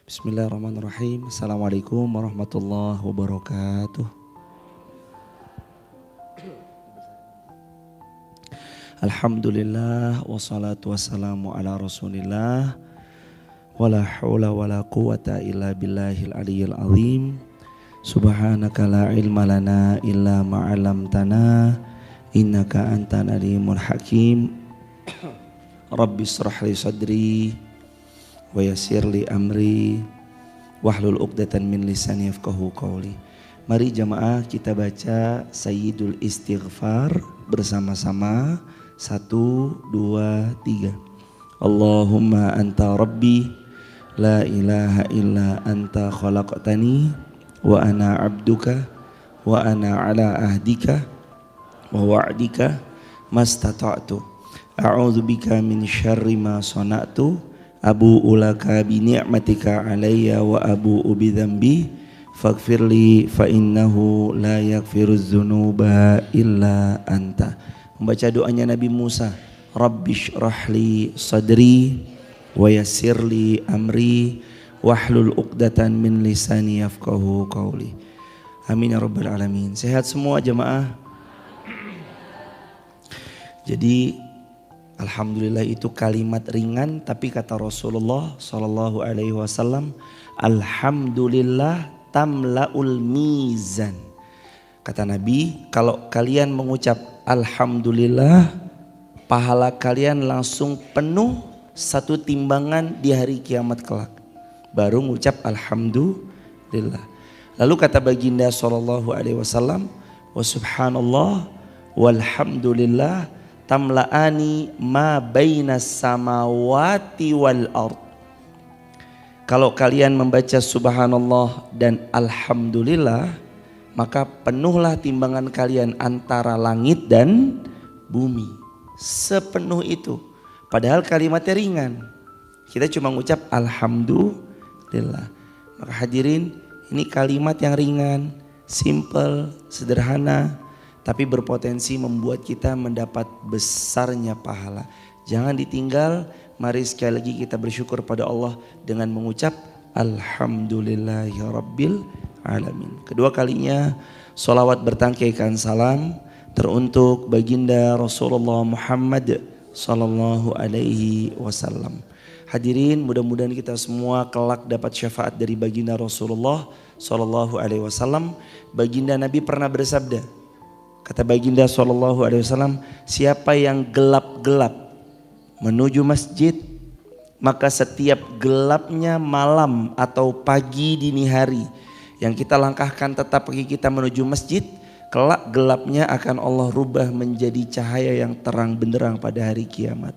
Bismillahirrahmanirrahim. Assalamualaikum warahmatullahi wabarakatuh. Alhamdulillah wassalatu wassalamu ala Rasulillah. Wala haula wala quwata illa billahil aliyyil azim. Subhanaka la ilma lana illa ma 'allamtana innaka antal alimul hakim. Rabbi shrah li sadri wa yassir li amri wahlul 'uqdatam min lisani yafqahu qawli. Mari jamaah kita baca Sayyidul Istighfar bersama-sama. 1, 2, 3. Allahumma anta rabbi la ilaha illa anta khalaqtani wa ana abduka wa ana ala ahdika wa wa'dika mastata'tu a'udzu bika min syarri ma sana'tu abu'u laka bi ni'matika alayya wa abu'u bi dzambi faghfirli fa innahu la yaghfiruz dzunuba illa anta. Membaca doanya Nabi Musa, Rabbish rahli sadri wa yassirli amri wahlul 'uqdatan min lisani yafqahu qawli. Amin ya rabbal alamin. Sehat semua jemaah. Jadi alhamdulillah itu kalimat ringan, tapi kata Rasulullah sallallahu alaihi wasallam, alhamdulillah tamlaul mizan. Kata Nabi, kalau kalian mengucap alhamdulillah, pahala kalian langsung penuh satu timbangan di hari kiamat kelak. Baru mengucap alhamdulillah. Lalu kata baginda sallallahu alaihi wasallam, wa subhanallah walhamdulillah tamla'ani ma bainas samawati wal ard. Kalau kalian membaca subhanallah dan alhamdulillah, maka penuhlah timbangan kalian antara langit dan bumi. Sepenuh itu. Padahal kalimatnya ringan. Kita cuma mengucap alhamdulillah. Maka hadirin, ini kalimat yang ringan, simple, sederhana, tapi berpotensi membuat kita mendapat besarnya pahala. Jangan ditinggal. Mari sekali lagi kita bersyukur pada Allah dengan mengucap alhamdulillahirabbil alamin. Kedua kalinya solawat bertangkaikan salam teruntuk baginda Rasulullah Muhammad sallallahu alaihi wasallam. Hadirin, mudah-mudahan kita semua kelak dapat syafaat dari baginda Rasulullah sallallahu alaihi wasallam. Baginda Nabi pernah bersabda, kata baginda sallallahu alaihi wasallam, siapa yang gelap-gelap menuju masjid, maka setiap gelapnya malam atau pagi dini hari yang kita langkahkan tetap kaki kita menuju masjid, kelak gelapnya akan Allah rubah menjadi cahaya yang terang benderang pada hari kiamat.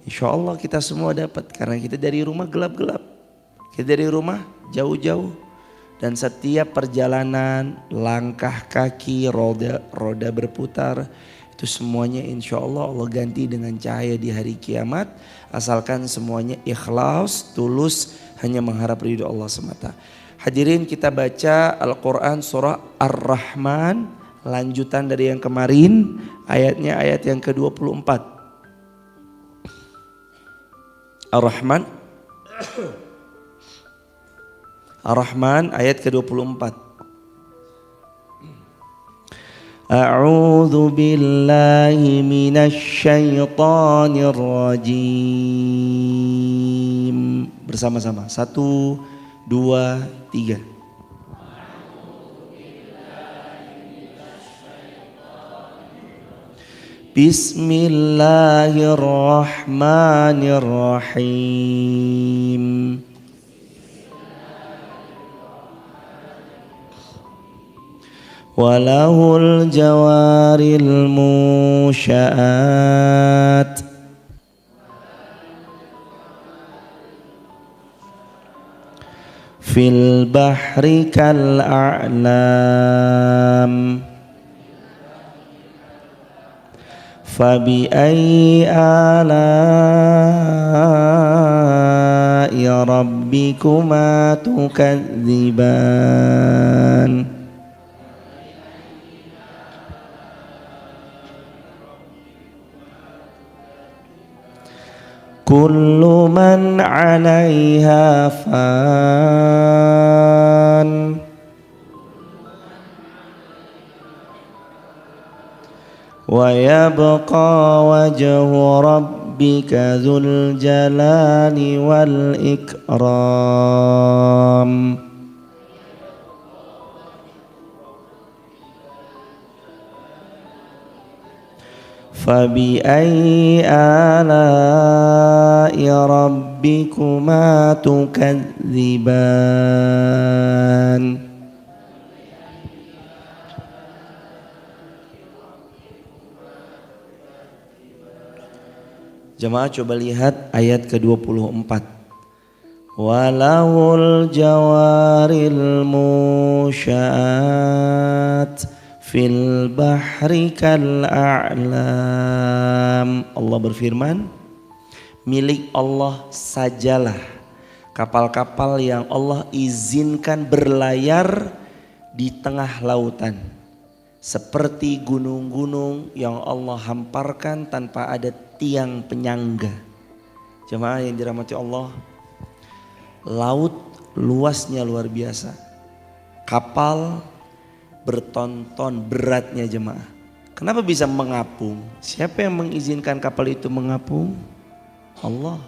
Insya Allah kita semua dapat, karena kita dari rumah gelap-gelap, kita dari rumah jauh-jauh. Dan setiap perjalanan, langkah kaki, roda berputar, itu semuanya insya Allah Allah ganti dengan cahaya di hari kiamat. Asalkan semuanya ikhlas, tulus, hanya mengharap ridho Allah semata. Hadirin, kita baca Al-Quran surah Ar-Rahman, lanjutan dari yang kemarin, ayatnya ayat yang ke-24. Ar-Rahman Ar-Rahman ayat ke-24. A'udzu billahi minasy syaithanir rajim. Bersama-sama. 1, 2, 3. Bismillahirrahmanirrahim. Walahul jawaril musya'at fil bahri kal a'lam fabi ayyi ala'i rabbikuma tukadziban. kullu man 'alaiha fan wa yabqa wajhu rabbika dzul jalali wal ikram. Fabi ayyi ala'i rabbikuma tukadziban. Jemaah coba lihat ayat ke-24. Walahul jawaril musya'at fil bahri kal a'lam. Allah berfirman, milik Allah sajalah kapal-kapal yang Allah izinkan berlayar di tengah lautan, seperti gunung-gunung yang Allah hamparkan tanpa ada tiang penyangga. Jemaah yang dirahmati Allah, laut luasnya luar biasa. Kapal bertonton beratnya jemaah. Kenapa bisa mengapung? Siapa yang mengizinkan kapal itu mengapung? Allah.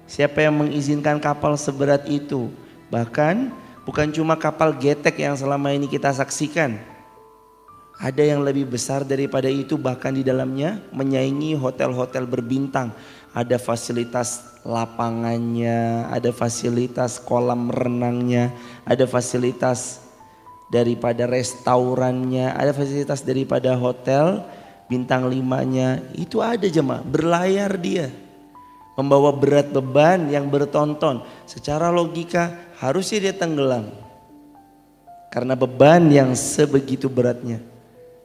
Siapa yang mengizinkan kapal seberat itu? Bahkan bukan cuma kapal getek yang selama ini kita saksikan. Ada yang lebih besar daripada itu, bahkan di dalamnya menyaingi hotel-hotel berbintang. Ada fasilitas lapangannya, ada fasilitas kolam renangnya, ada fasilitas daripada restorannya, ada fasilitas daripada hotel bintang 5-nya. Itu ada jemaah, berlayar dia. Membawa berat beban yang bertonton. Secara logika harusnya dia tenggelam karena beban yang sebegitu beratnya.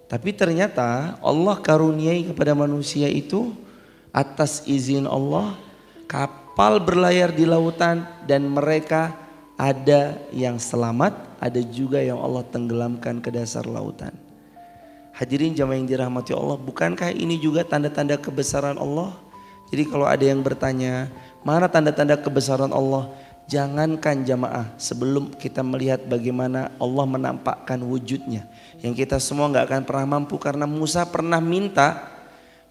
Tapi ternyata Allah karuniai kepada manusia itu atas izin Allah kapal berlayar di lautan, dan mereka ada yang selamat, ada juga yang Allah tenggelamkan ke dasar lautan. Hadirin jamaah yang dirahmati Allah, bukankah ini juga tanda-tanda kebesaran Allah? Jadi kalau ada yang bertanya, mana tanda-tanda kebesaran Allah? Jangankan jamaah, sebelum kita melihat bagaimana Allah menampakkan wujudnya, yang kita semua gak akan pernah mampu, karena Musa pernah minta,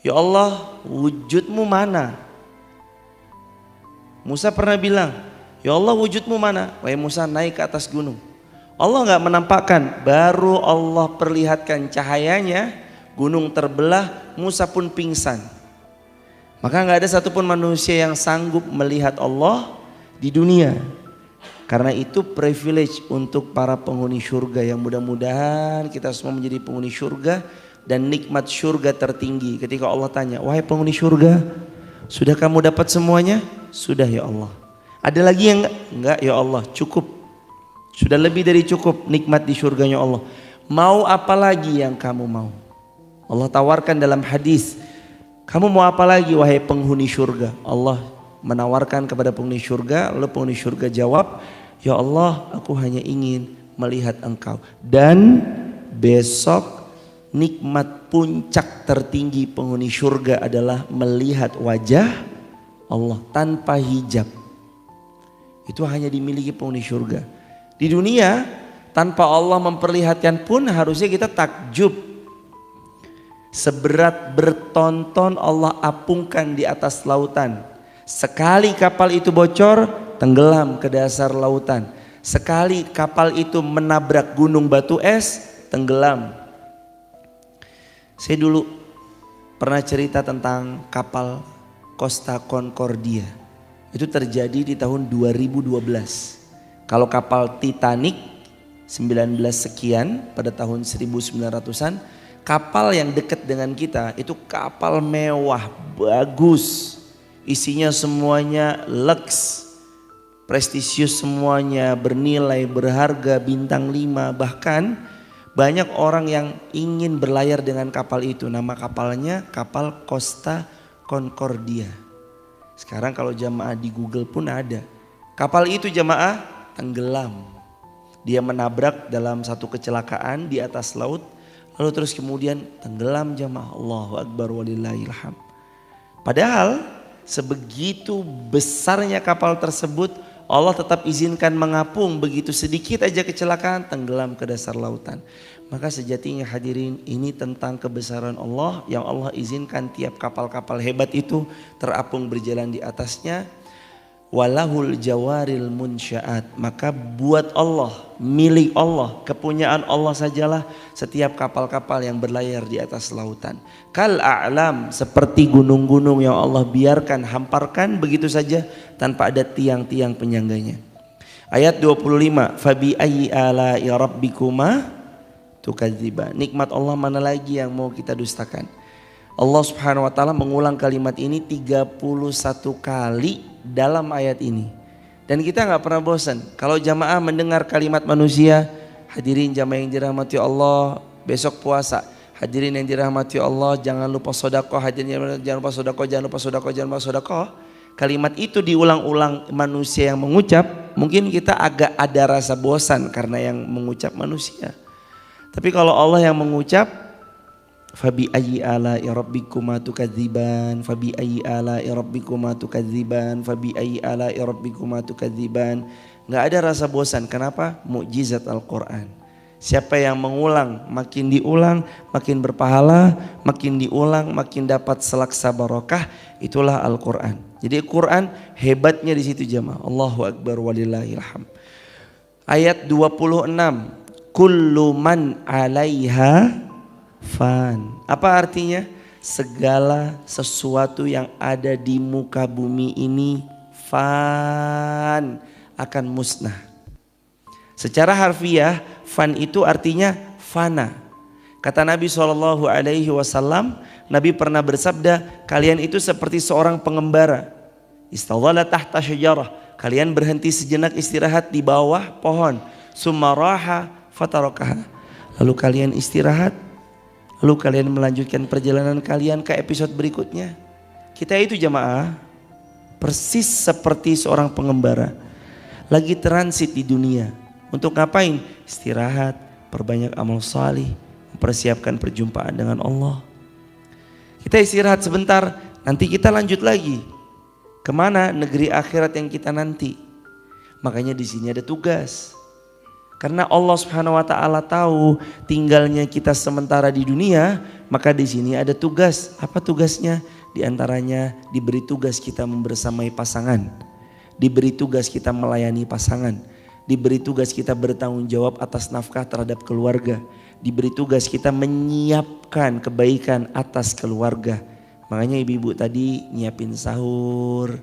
ya Allah wujudmu mana? Musa pernah bilang, ya Allah wujudmu mana? Wahai Musa, naik ke atas gunung. Allah gak menampakkan, baru Allah perlihatkan cahayanya, gunung terbelah, Musa pun pingsan. Maka gak ada satupun manusia yang sanggup melihat Allah di dunia. Karena itu privilege untuk para penghuni surga, yang mudah-mudahan kita semua menjadi penghuni surga. Dan nikmat surga tertinggi ketika Allah tanya, wahai penghuni surga, sudah kamu dapat semuanya? Sudah ya Allah. Ada lagi yang enggak? Ya Allah, cukup. Sudah lebih dari cukup nikmat di surganya Allah. Mau apa lagi yang kamu mau? Allah tawarkan dalam hadis, kamu mau apa lagi wahai penghuni surga? Allah menawarkan kepada penghuni surga, lalu penghuni surga jawab, ya Allah, aku hanya ingin melihat Engkau. Dan besok nikmat puncak tertinggi penghuni surga adalah melihat wajah Allah tanpa hijab. Itu hanya dimiliki penghuni surga. Di dunia tanpa Allah memperlihatkan pun harusnya kita takjub. Seberat bertonton Allah apungkan di atas lautan. Sekali kapal itu bocor, tenggelam ke dasar lautan. Sekali kapal itu menabrak gunung batu es, tenggelam. Saya dulu pernah cerita tentang kapal Costa Concordia. Itu terjadi di tahun 2012. Kalau kapal Titanic 19 sekian pada tahun 1900-an, kapal yang dekat dengan kita itu kapal mewah, bagus. Isinya semuanya lux, prestisius semuanya, bernilai, berharga, bintang 5. Bahkan banyak orang yang ingin berlayar dengan kapal itu. Nama kapalnya kapal Costa Concordia. Sekarang kalau jamaah di Google pun ada. Kapal itu jamaah tenggelam. Dia menabrak dalam satu kecelakaan di atas laut. Lalu terus kemudian tenggelam jamaah. Allahu Akbar walillahilham. Padahal sebegitu besarnya kapal tersebut, Allah tetap izinkan mengapung, begitu sedikit aja kecelakaan tenggelam ke dasar lautan. Maka sejatinya hadirin, ini tentang kebesaran Allah yang Allah izinkan tiap kapal-kapal hebat itu terapung berjalan di atasnya. Walahul jawaril munsyaat, maka buat Allah, milik Allah, kepunyaan Allah sajalah setiap kapal-kapal yang berlayar di atas lautan. Kal a'lam, seperti gunung-gunung yang Allah biarkan hamparkan begitu saja tanpa ada tiang-tiang penyangganya. Ayat 25, fabi ayyi ala'i rabbikuma tukadziban. Nikmat Allah mana lagi yang mau kita dustakan? Allah Subhanahu wa taala mengulang kalimat ini 31 kali dalam ayat ini. Dan kita nggak pernah bosan. Kalau jamaah mendengar kalimat manusia, hadirin jamaah yang dirahmati Allah, besok puasa. Hadirin yang dirahmati Allah, jangan lupa sedekah. Hadirin jangan lupa sedekah, jangan lupa sedekah, jangan lupa sedekah. Kalimat itu diulang-ulang manusia yang mengucap, mungkin kita agak ada rasa bosan karena yang mengucap manusia. Tapi kalau Allah yang mengucap, fabi ayyi ala'i rabbikuma tukadziban, fabi ayyi ala'i rabbikuma tukadziban, fabi ayyi ala'i rabbikuma tukadziban. Enggak ada rasa bosan. Kenapa? Mukjizat Al-Qur'an. Siapa yang mengulang, makin diulang makin berpahala, makin diulang makin dapat selaksa barokah. Itulah Al-Qur'an. Jadi Al-Qur'an hebatnya di situ jemaah. Allahu akbar walillahil hamd. Ayat 26, kullu man 'alaiha fan. Apa artinya? Segala sesuatu yang ada di muka bumi ini fan, akan musnah. Secara harfiah fan itu artinya fana. Kata Nabi SAW, Nabi pernah bersabda, kalian itu seperti seorang pengembara. Istadhala tahta syajarah, kalian berhenti sejenak istirahat di bawah pohon. Summa raha fatarakaha, lalu kalian istirahat, lalu kalian melanjutkan perjalanan kalian ke episode berikutnya. Kita itu jamaah persis seperti seorang pengembara lagi transit di dunia. Untuk ngapain? Istirahat, perbanyak amal salih, mempersiapkan perjumpaan dengan Allah. Kita istirahat sebentar, nanti kita lanjut lagi. Kemana? Negeri akhirat yang kita nanti. Makanya di sini ada tugas. Karena Allah Subhanahu wa taala tahu tinggalnya kita sementara di dunia, maka di sini ada tugas. Apa tugasnya? Di antaranya diberi tugas kita membersamai pasangan, diberi tugas kita melayani pasangan, diberi tugas kita bertanggung jawab atas nafkah terhadap keluarga, diberi tugas kita menyiapkan kebaikan atas keluarga. Makanya ibu-ibu tadi nyiapin sahur,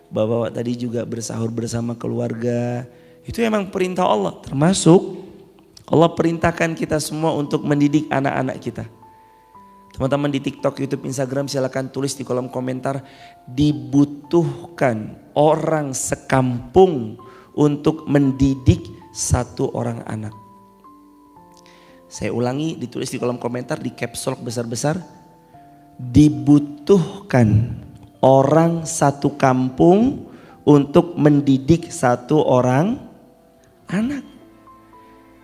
bapak-bapak tadi juga bersahur bersama keluarga. Itu emang perintah Allah, termasuk Allah perintahkan kita semua untuk mendidik anak-anak kita. Teman-teman di TikTok, YouTube, Instagram silakan tulis di kolom komentar, dibutuhkan orang sekampung untuk mendidik satu orang anak. Saya ulangi, ditulis di kolom komentar di caps lock besar-besar, dibutuhkan orang satu kampung untuk mendidik satu orang anak.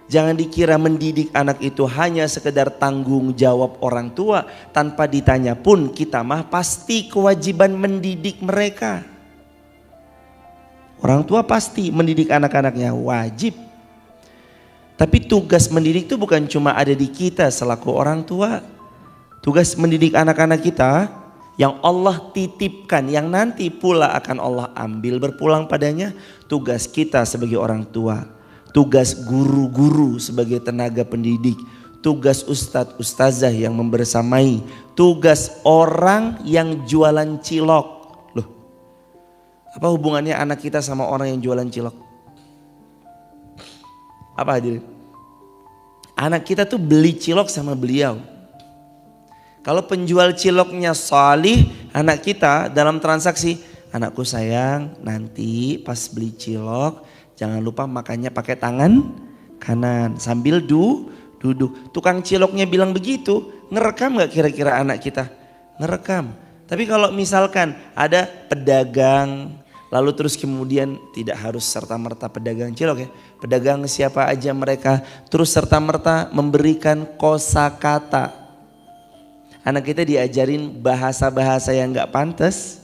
Jangan dikira mendidik anak itu hanya sekedar tanggung jawab orang tua, tanpa ditanya pun kita mah pasti kewajiban mendidik mereka. Orang tua pasti mendidik anak-anaknya, wajib. Tapi tugas mendidik itu bukan cuma ada di kita selaku orang tua. Tugas mendidik anak-anak kita yang Allah titipkan, yang nanti pula akan Allah ambil berpulang padanya, tugas kita sebagai orang tua, tugas guru-guru sebagai tenaga pendidik, tugas ustadz ustazah yang membersamai, tugas orang yang jualan cilok. Loh, apa hubungannya anak kita sama orang yang jualan cilok? Apa hadirin? Anak kita tuh beli cilok sama beliau. Kalau penjual ciloknya salih, anak kita dalam transaksi, anakku sayang, nanti pas beli cilok jangan lupa makannya pakai tangan kanan sambil duduk. Tukang ciloknya bilang begitu, ngerekam gak kira-kira anak kita? Ngerekam. Tapi kalau misalkan ada pedagang, lalu terus kemudian tidak harus serta-merta pedagang cilok ya, pedagang siapa aja mereka, terus serta-merta memberikan kosakata. Anak kita diajarin bahasa-bahasa yang gak pantas,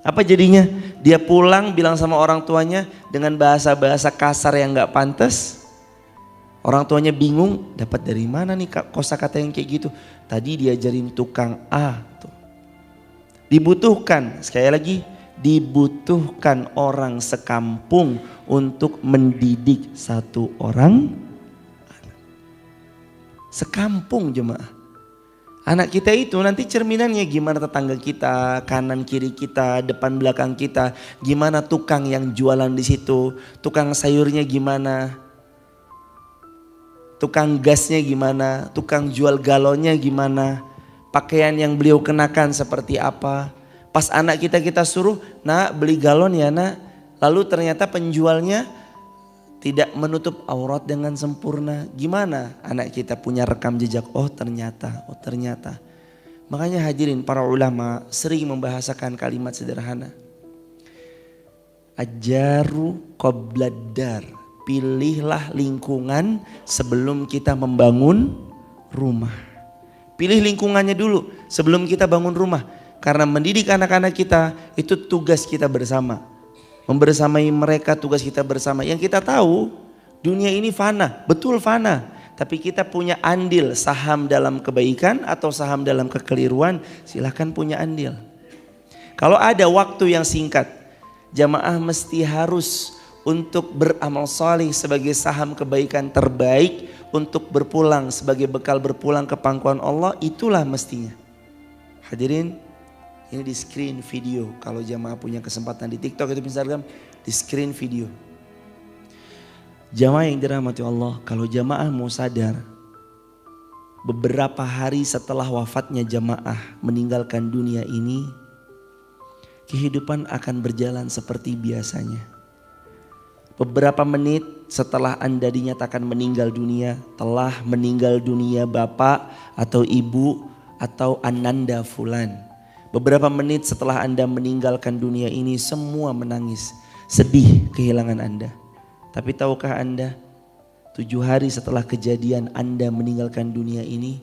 Apa jadinya? Dia pulang bilang sama orang tuanya dengan bahasa-bahasa kasar yang gak pantas. Orang tuanya bingung, dapat dari mana nih kosakata yang kayak gitu? Tadi diajarin tukang A tuh. Dibutuhkan, sekali lagi, dibutuhkan orang sekampung untuk mendidik satu orang anak. Sekampung jemaah. Anak kita itu nanti cerminannya gimana tetangga kita, kanan kiri kita, depan belakang kita, gimana tukang yang jualan di situ, tukang sayurnya gimana, tukang gasnya gimana, tukang jual galonnya gimana, pakaian yang beliau kenakan seperti apa. Pas anak kita suruh, nak beli galon ya nak, lalu ternyata penjualnya tidak menutup aurat dengan sempurna. Gimana anak kita punya rekam jejak? Oh ternyata. Makanya hadirin para ulama sering membahasakan kalimat sederhana. Ajaru qobladdar. Pilihlah lingkungan sebelum kita membangun rumah. Pilih lingkungannya dulu sebelum kita bangun rumah. Karena mendidik anak-anak kita itu tugas kita bersama. Membersamai mereka tugas kita bersama. Yang kita tahu dunia ini fana, betul fana. Tapi kita punya andil saham dalam kebaikan atau saham dalam kekeliruan, silahkan punya andil. Kalau ada waktu yang singkat, jamaah mesti harus untuk beramal saleh sebagai saham kebaikan terbaik, untuk berpulang sebagai bekal berpulang ke pangkuan Allah, itulah mestinya. Hadirin, ini di screen video. Kalau jamaah punya kesempatan di TikTok itu Instagram, di screen video. Jamaah yang dirahmati Allah, kalau jamaah mau sadar, beberapa hari setelah wafatnya jamaah meninggalkan dunia ini, kehidupan akan berjalan seperti biasanya. Beberapa menit setelah Anda dinyatakan meninggal dunia, telah meninggal dunia bapak atau ibu atau ananda fulan. Beberapa menit setelah Anda meninggalkan dunia ini, semua menangis, sedih kehilangan Anda. Tapi tahukah Anda, 7 hari setelah kejadian Anda meninggalkan dunia ini,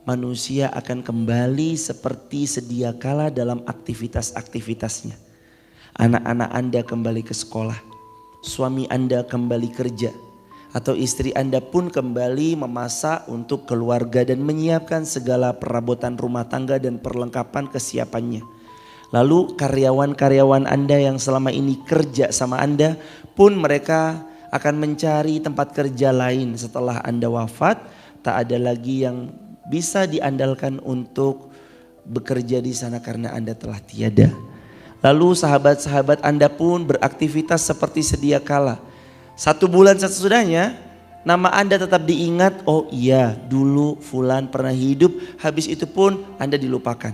manusia akan kembali seperti sedia kala dalam aktivitas-aktivitasnya. Anak-anak Anda kembali ke sekolah, suami Anda kembali kerja, atau istri Anda pun kembali memasak untuk keluarga dan menyiapkan segala perabotan rumah tangga dan perlengkapan kesiapannya. Lalu karyawan-karyawan Anda yang selama ini kerja sama Anda pun mereka akan mencari tempat kerja lain setelah Anda wafat. Tak ada lagi yang bisa diandalkan untuk bekerja di sana karena Anda telah tiada. Lalu sahabat-sahabat Anda pun beraktivitas seperti sedia kala. 1 bulan sesudahnya nama Anda tetap diingat. Oh iya, dulu fulan pernah hidup. Habis itu pun Anda dilupakan.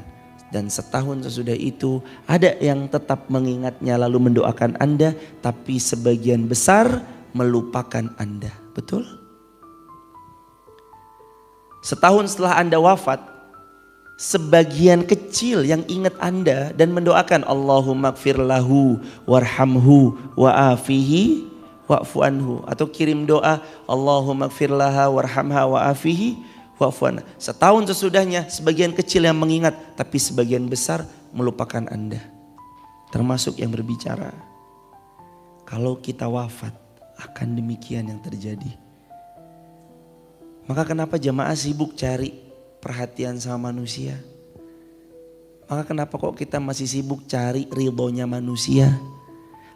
Dan setahun sesudah itu ada yang tetap mengingatnya lalu mendoakan Anda, tapi sebagian besar melupakan Anda. Betul? Setahun setelah Anda wafat, sebagian kecil yang ingat Anda dan mendoakan Allahumma gfir lahu warhamhu wa'afihi wa'fu anhu, atau kirim doa Allahumma gfir laha warhamha wa'afihi wa'fu anha. Setahun sesudahnya sebagian kecil yang mengingat, tapi sebagian besar melupakan Anda. Termasuk yang berbicara. Kalau kita wafat akan demikian yang terjadi. Maka kenapa jamaah sibuk cari perhatian sama manusia? Maka kenapa kok kita masih sibuk cari ridhonya manusia?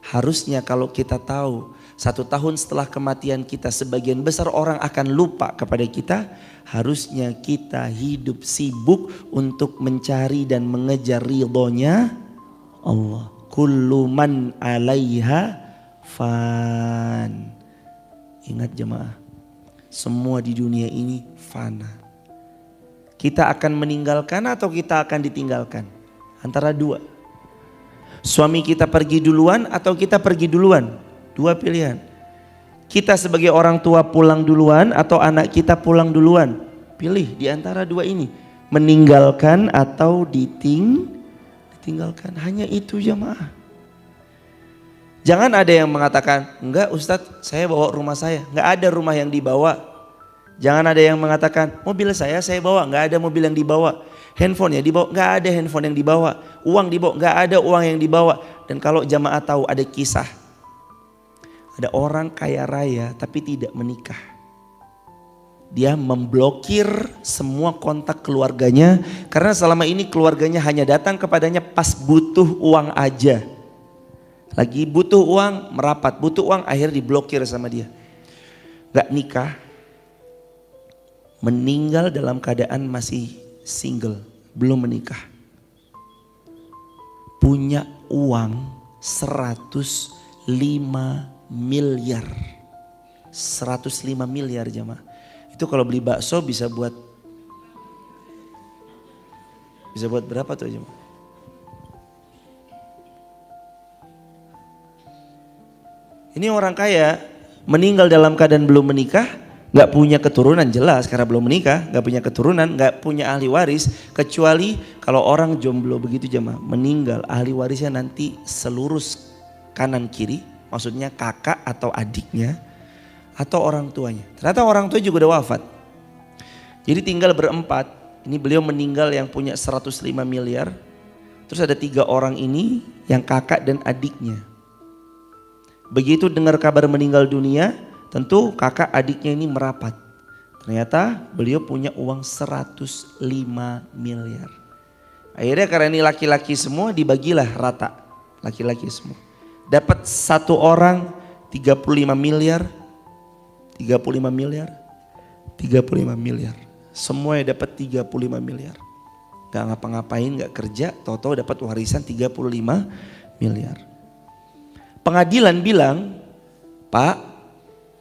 Harusnya kalau kita tahu 1 tahun setelah kematian kita sebagian besar orang akan lupa kepada kita, harusnya kita hidup sibuk untuk mencari dan mengejar ridhonya Allah. Kullu man 'alaiha fan. Ingat jemaah, semua di dunia ini fana. Kita akan meninggalkan atau kita akan ditinggalkan? Antara dua. Suami kita pergi duluan atau kita pergi duluan? 2 pilihan. Kita sebagai orang tua pulang duluan atau anak kita pulang duluan? Pilih di antara 2 ini. Meninggalkan atau ditinggalkan. Hanya itu jamaah. Jangan ada yang mengatakan, enggak Ustadz saya bawa rumah saya. Enggak ada rumah yang dibawa. Jangan ada yang mengatakan mobil saya bawa. Enggak ada mobil yang dibawa. Handphone ya dibawa, nggak ada handphone yang dibawa. Uang dibawa, nggak ada uang yang dibawa. Dan kalau jamaah tahu ada kisah, ada orang kaya raya tapi tidak menikah. Dia memblokir semua kontak keluarganya karena selama ini keluarganya hanya datang kepadanya pas butuh uang aja. Lagi butuh uang merapat, butuh uang akhirnya diblokir sama dia. Gak nikah, meninggal dalam keadaan masih single, belum menikah. Punya uang 105 miliar. 105 miliar jemaah. Itu kalau beli bakso bisa buat berapa tuh jemaah? Ini orang kaya meninggal dalam keadaan belum menikah, gak punya keturunan, jelas karena belum menikah, gak punya keturunan, gak punya ahli waris. Kecuali kalau orang jomblo begitu jemaah, meninggal ahli warisnya nanti selurus kanan kiri, maksudnya kakak atau adiknya atau orang tuanya. Ternyata orang tua juga udah wafat. Jadi tinggal berempat, ini beliau meninggal yang punya 105 miliar. Terus ada 3 orang ini yang kakak dan adiknya. Begitu dengar kabar meninggal dunia, tentu kakak adiknya ini merapat. Ternyata beliau punya uang 105 miliar. Akhirnya karena ini laki-laki semua dibagilah rata. Laki-laki semua. Dapat satu orang 35 miliar. 35 miliar. 35 miliar. Semuanya dapat 35 miliar. Gak ngapa-ngapain, gak kerja, tahu-tahu dapat warisan 35 miliar. Pengadilan bilang, Pak,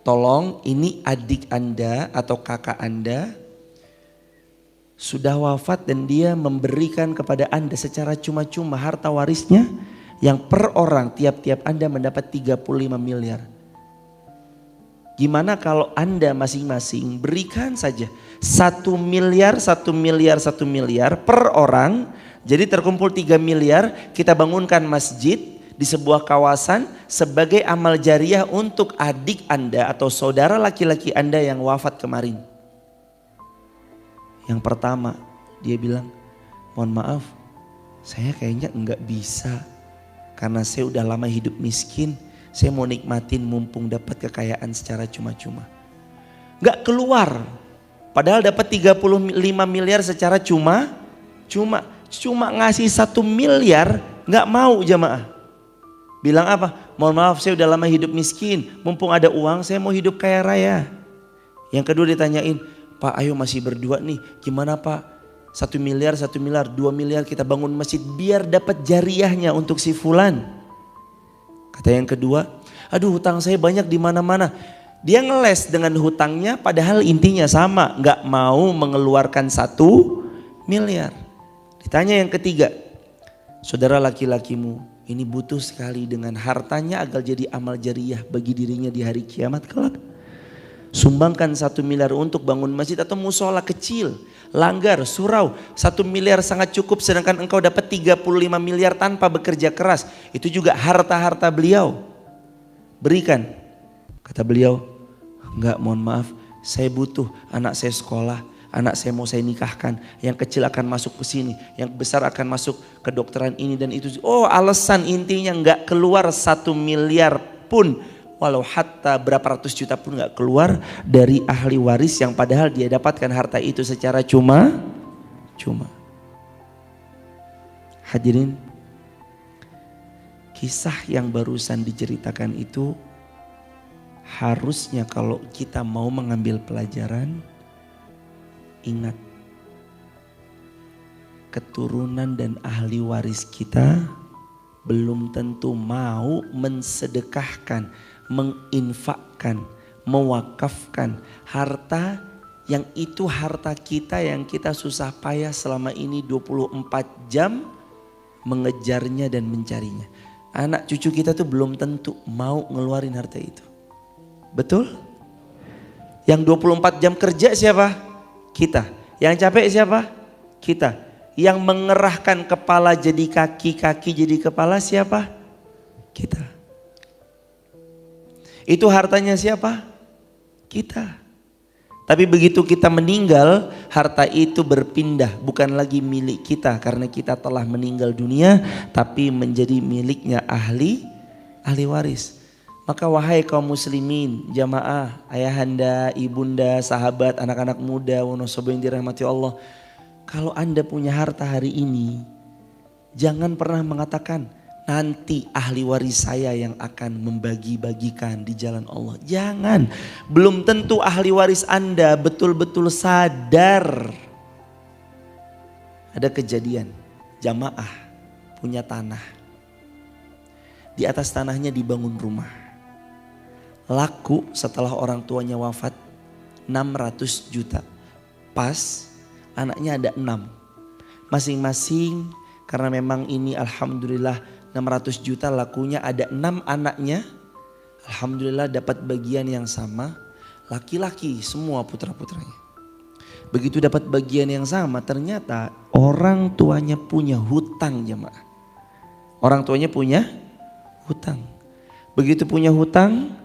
tolong ini adik Anda atau kakak Anda sudah wafat dan dia memberikan kepada Anda secara cuma-cuma harta warisnya yang per orang tiap-tiap Anda mendapat 35 miliar. Gimana kalau Anda masing-masing berikan saja 1 miliar, 1 miliar, 1 miliar per orang. Jadi terkumpul 3 miliar, kita bangunkan masjid di sebuah kawasan sebagai amal jariah untuk adik Anda atau saudara laki-laki Anda yang wafat kemarin. Yang pertama dia bilang, mohon maaf saya kayaknya enggak bisa karena saya udah lama hidup miskin, saya mau nikmatin mumpung dapat kekayaan secara cuma-cuma. Enggak keluar, padahal dapat 35 miliar secara cuma ngasih 1 miliar enggak mau jamaah. Bilang apa? Mohon maaf saya udah lama hidup miskin. Mumpung ada uang saya mau hidup kaya raya. Yang kedua ditanyain, Pak ayo masih berdua nih. Gimana Pak? 1 miliar, 2 miliar kita bangun masjid. Biar dapat jariahnya untuk si fulan. Kata yang kedua, aduh hutang saya banyak di mana-mana. Dia ngeles dengan hutangnya padahal intinya sama. Gak mau mengeluarkan 1 miliar. Ditanya yang ketiga, saudara laki-lakimu ini butuh sekali dengan hartanya agar jadi amal jariah bagi dirinya di hari kiamat kelak. Sumbangkan 1 miliar untuk bangun masjid atau musola kecil, langgar, surau. 1 miliar sangat cukup sedangkan engkau dapat 35 miliar tanpa bekerja keras. Itu juga harta-harta beliau. Berikan. Kata beliau, enggak mohon maaf saya butuh anak saya sekolah. Anak saya mau saya nikahkan, yang kecil akan masuk ke sini, yang besar akan masuk ke dokteran ini dan itu. Oh alasan intinya nggak keluar 1 miliar pun, walau hatta berapa ratus juta pun nggak keluar dari ahli waris yang padahal dia dapatkan harta itu secara cuma. Hadirin, kisah yang barusan diceritakan itu harusnya kalau kita mau mengambil pelajaran, ingat, keturunan dan ahli waris kita belum tentu mau mensedekahkan, menginfakkan, mewakafkan harta yang itu harta kita yang kita susah payah selama ini 24 jam mengejarnya dan mencarinya. Anak cucu kita tuh belum tentu mau ngeluarin harta itu. Betul? Yang 24 jam kerja siapa? Kita. Yang capek siapa? Kita. Yang mengerahkan kepala jadi kaki, kaki jadi kepala siapa? Kita. Itu hartanya siapa? Kita. Tapi begitu kita meninggal, harta itu berpindah, bukan lagi milik kita karena kita telah meninggal dunia, tapi menjadi miliknya ahli waris. Maka wahai kaum muslimin, jamaah, ayahanda, ibunda, sahabat, anak-anak muda, wonosobo yang dirahmati Allah. Kalau Anda punya harta hari ini, jangan pernah mengatakan nanti ahli waris saya yang akan membagi-bagikan di jalan Allah. Jangan, belum tentu ahli waris Anda betul-betul sadar. Ada kejadian, jamaah punya tanah. Di atas tanahnya dibangun rumah. Laku setelah orang tuanya wafat 600 juta. Pas anaknya ada 6. Masing-masing karena memang ini alhamdulillah 600 juta lakunya ada 6 anaknya. Alhamdulillah dapat bagian yang sama. Laki-laki semua putra-putranya. Begitu dapat bagian yang sama ternyata orang tuanya punya hutang jemaah. Orang tuanya punya hutang. Begitu punya hutang,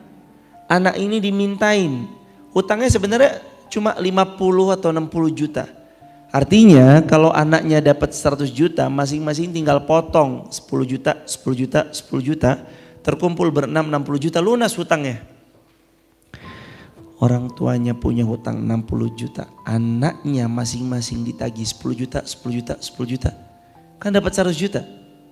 anak ini dimintain. Hutangnya sebenarnya cuma 50 atau 60 juta. Artinya kalau anaknya dapat 100 juta masing-masing tinggal potong 10 juta, 10 juta, 10 juta. Terkumpul berenam 60 juta lunas hutangnya. Orang tuanya punya hutang 60 juta. Anaknya masing-masing ditagih 10 juta, 10 juta, 10 juta. Kan dapat 100 juta.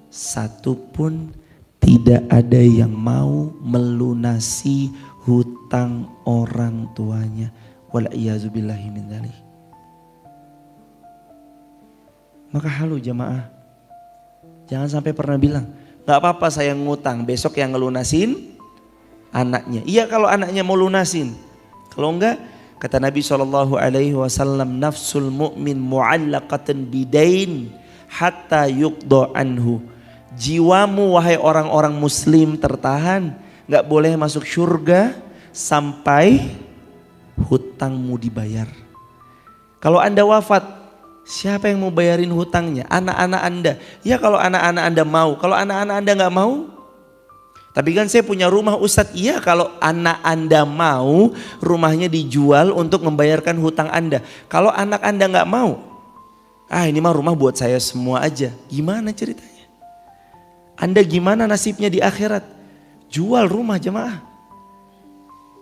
Satu pun tidak ada yang mau melunasi hutang orang tuanya. Wal'iyazubillahi min dzalik. Maka halu jamaah, jangan sampai pernah bilang, gak apa-apa saya ngutang, besok yang ngelunasin anaknya. Iya kalau anaknya mau lunasin, kalau enggak kata Nabi SAW, nafsul mu'min mu'allaqatan bidain hatta yuqda anhu. Jiwamu wahai orang-orang muslim tertahan, gak boleh masuk surga sampai hutangmu dibayar. Kalau Anda wafat, siapa yang mau bayarin hutangnya? Anak-anak Anda. Ya kalau anak-anak Anda mau. Kalau anak-anak Anda gak mau. Tapi kan saya punya rumah Ustadz. Iya kalau anak Anda mau rumahnya dijual untuk membayarkan hutang Anda. Kalau anak Anda gak mau. Ini mah rumah buat saya semua aja. Gimana ceritanya? Anda gimana nasibnya di akhirat? Jual rumah jemaah.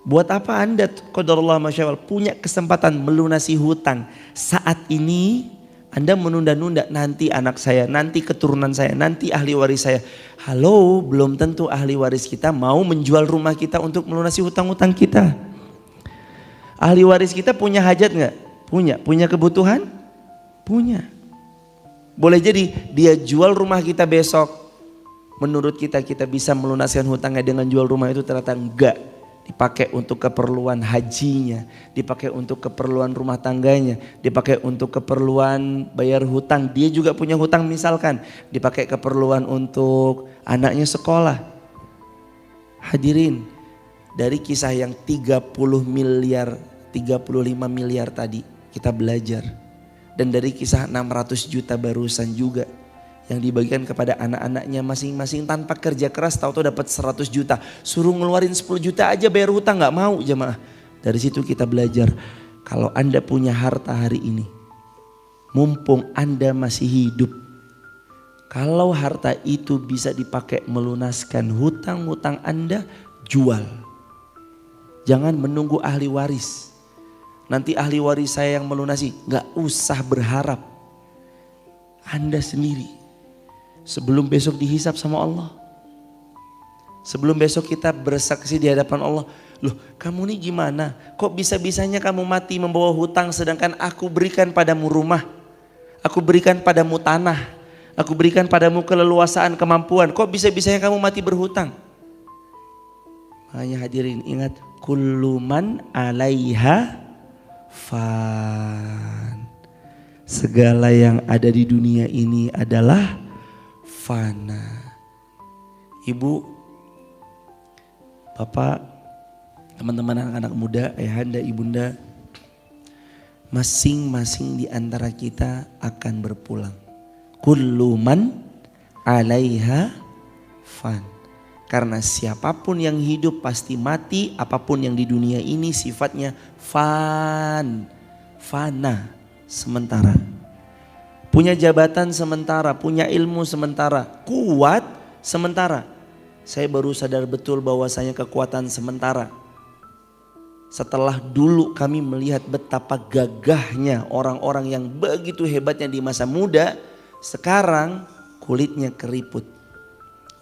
Buat apa Anda qadarullah masyaallah punya kesempatan melunasi hutang saat ini Anda menunda-nunda nanti anak saya, nanti keturunan saya, nanti ahli waris saya. Halo, belum tentu ahli waris kita mau menjual rumah kita untuk melunasi hutang-hutang kita. Ahli waris kita punya hajat nggak? Punya kebutuhan? Punya. Boleh jadi dia jual rumah kita besok. Menurut kita bisa melunaskan hutangnya dengan jual rumah itu, ternyata enggak. Dipakai untuk keperluan hajinya, dipakai untuk keperluan rumah tangganya, dipakai untuk keperluan bayar hutang. Dia juga punya hutang misalkan, dipakai keperluan untuk anaknya sekolah. Hadirin, dari kisah yang 30 miliar, 35 miliar tadi kita belajar. Dan dari kisah 600 juta barusan juga yang dibagikan kepada anak-anaknya masing-masing tanpa kerja keras, tahu-tahu dapat 100 juta. Suruh ngeluarin 10 juta aja bayar hutang gak mau jemaah. Dari situ kita belajar, kalau Anda punya harta hari ini, mumpung Anda masih hidup, kalau harta itu bisa dipakai melunaskan hutang-hutang Anda, jual. Jangan menunggu ahli waris. Nanti ahli waris saya yang melunasi, gak usah berharap. Anda sendiri. Sebelum besok dihisap sama Allah. Sebelum besok kita bersaksi di hadapan Allah. Loh kamu nih gimana? Kok bisa-bisanya kamu mati membawa hutang sedangkan aku berikan padamu rumah. Aku berikan padamu tanah. Aku berikan padamu keleluasaan, kemampuan. Kok bisa-bisanya kamu mati berhutang? Makanya hadirin ingat. Kullu man 'alaiha fan. Segala yang ada di dunia ini adalah fana. Ibu, bapak, teman-teman anak-anak muda, ayahanda, ibunda, masing-masing di antara kita akan berpulang. Kullu man 'alaiha fan. Karena siapapun yang hidup pasti mati, apapun yang di dunia ini sifatnya fana, sementara. Punya jabatan sementara, punya ilmu sementara, kuat sementara. Saya baru sadar betul bahwasanya kekuatan sementara. Setelah dulu kami melihat betapa gagahnya orang-orang yang begitu hebatnya di masa muda, sekarang kulitnya keriput.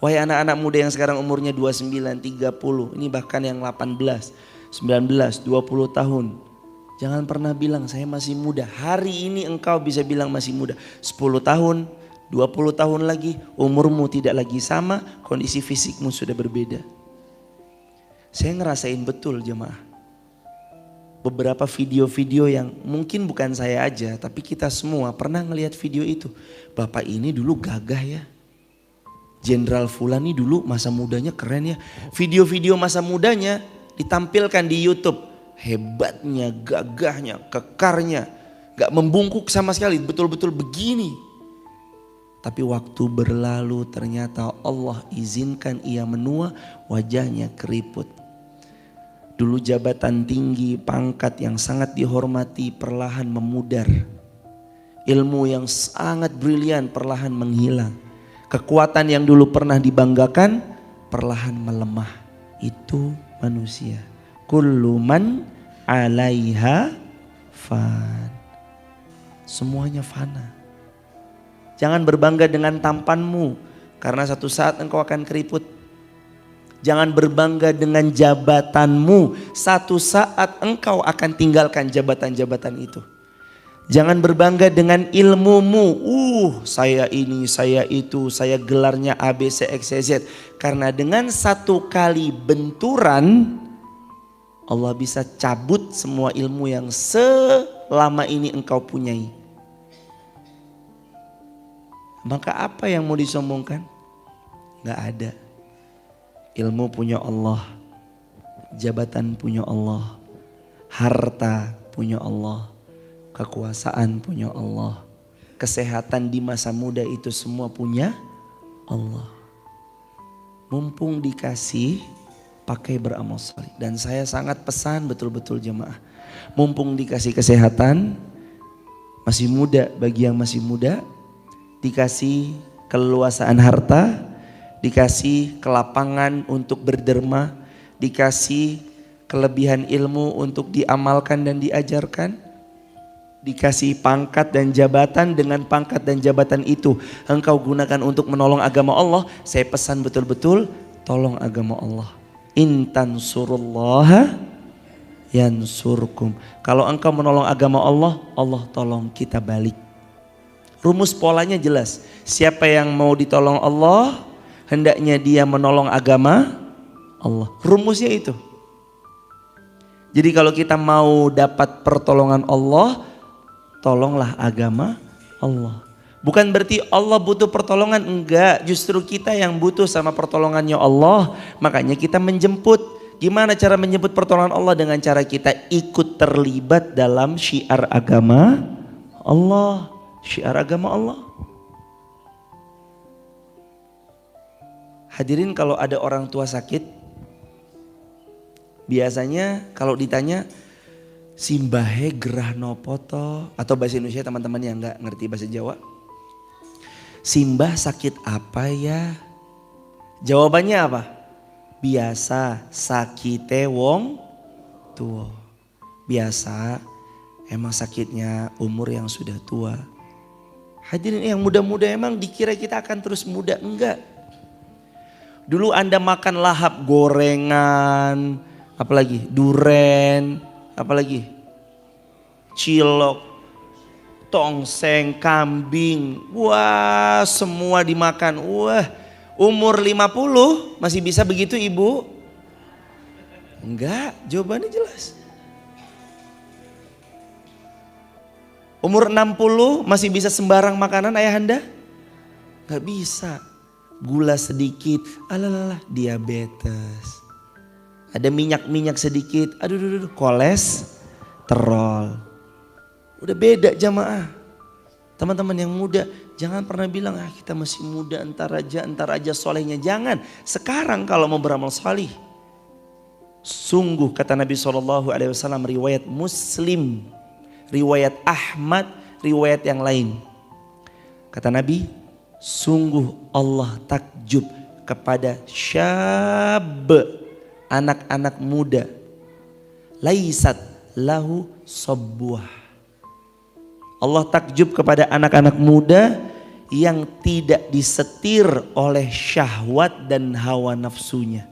Wahai anak-anak muda yang sekarang umurnya 29, 30, ini bahkan yang 18, 19, 20 tahun. Jangan pernah bilang saya masih muda. Hari ini engkau bisa bilang masih muda. 10 tahun, 20 tahun lagi umurmu tidak lagi sama, kondisi fisikmu sudah berbeda. Saya ngerasain betul jemaah. Beberapa video-video yang mungkin bukan saya aja, tapi kita semua pernah ngelihat video itu. Bapak ini dulu gagah ya. Jenderal Fulan ini dulu masa mudanya keren ya. Video-video masa mudanya ditampilkan di YouTube. Hebatnya, gagahnya, kekarnya. Gak membungkuk sama sekali, betul-betul begini. Tapi waktu berlalu ternyata Allah izinkan ia menua, wajahnya keriput. Dulu jabatan tinggi, pangkat yang sangat dihormati perlahan memudar. Ilmu yang sangat brilian perlahan menghilang. Kekuatan yang dulu pernah dibanggakan perlahan melemah. Itu manusia. Kullu man 'alaiha fan. Semuanya fana. Jangan berbangga dengan tampanmu karena satu saat engkau akan keriput. Jangan berbangga dengan jabatanmu, satu saat engkau akan tinggalkan jabatan-jabatan itu. Jangan berbangga dengan ilmumu. Saya ini, saya itu, saya gelarnya A, B, C, X, Y, Z. Karena dengan satu kali benturan, Allah bisa cabut semua ilmu yang selama ini engkau punyai. Maka apa yang mau disombongkan? Gak ada. Ilmu punya Allah. Jabatan punya Allah. Harta punya Allah. Kekuasaan punya Allah. Kesehatan di masa muda itu semua punya Allah. Mumpung dikasih, pakai beramal saleh. Dan saya sangat pesan betul-betul jemaah. Mumpung dikasih kesehatan, masih muda bagi yang masih muda, dikasih keleluasaan harta, dikasih kelapangan untuk berderma, dikasih kelebihan ilmu untuk diamalkan dan diajarkan, dikasih pangkat dan jabatan. Dengan pangkat dan jabatan itu engkau gunakan untuk menolong agama Allah. Saya pesan betul-betul tolong agama Allah. In tansurullaha yansurkum. Kalau engkau menolong agama Allah, Allah tolong kita balik. Rumus polanya jelas. Siapa yang mau ditolong Allah, hendaknya dia menolong agama Allah. Rumusnya itu. Jadi kalau kita mau dapat pertolongan Allah, tolonglah agama Allah. Bukan berarti Allah butuh pertolongan, enggak. Justru kita yang butuh sama pertolongannya Allah. Makanya kita menjemput. Gimana cara menjemput pertolongan Allah? Dengan cara kita ikut terlibat dalam syiar agama Allah. Syiar agama Allah. Hadirin, kalau ada orang tua sakit, biasanya kalau ditanya simbahe gerah nopoto, atau bahasa Indonesia teman-teman yang nggak ngerti bahasa Jawa, simbah sakit apa ya? Jawabannya apa? Biasa sakite wong tua. Biasa emang sakitnya umur yang sudah tua. Hadirin yang muda-muda emang dikira kita akan terus muda? Enggak. Dulu Anda makan lahap gorengan, apalagi duren, apalagi cilok, tongseng, kambing. Wah, semua dimakan. Wah, umur 50 masih bisa begitu ibu? Enggak, jawabannya jelas. Umur 60 masih bisa sembarang makanan ayahanda? Gak bisa. Gula sedikit, alalah diabetes. Ada minyak-minyak sedikit, aduh kolesterol. Udah beda jamaah. Teman-teman yang muda, jangan pernah bilang kita masih muda, entar aja solehnya. Jangan. Sekarang kalau mau beramal salih, sungguh kata Nabi SAW, riwayat Muslim, riwayat Ahmad, riwayat yang lain. Kata Nabi, sungguh Allah takjub kepada syab, anak-anak muda. Laisat lahu sabbuah. Allah takjub kepada anak-anak muda yang tidak disetir oleh syahwat dan hawa nafsunya.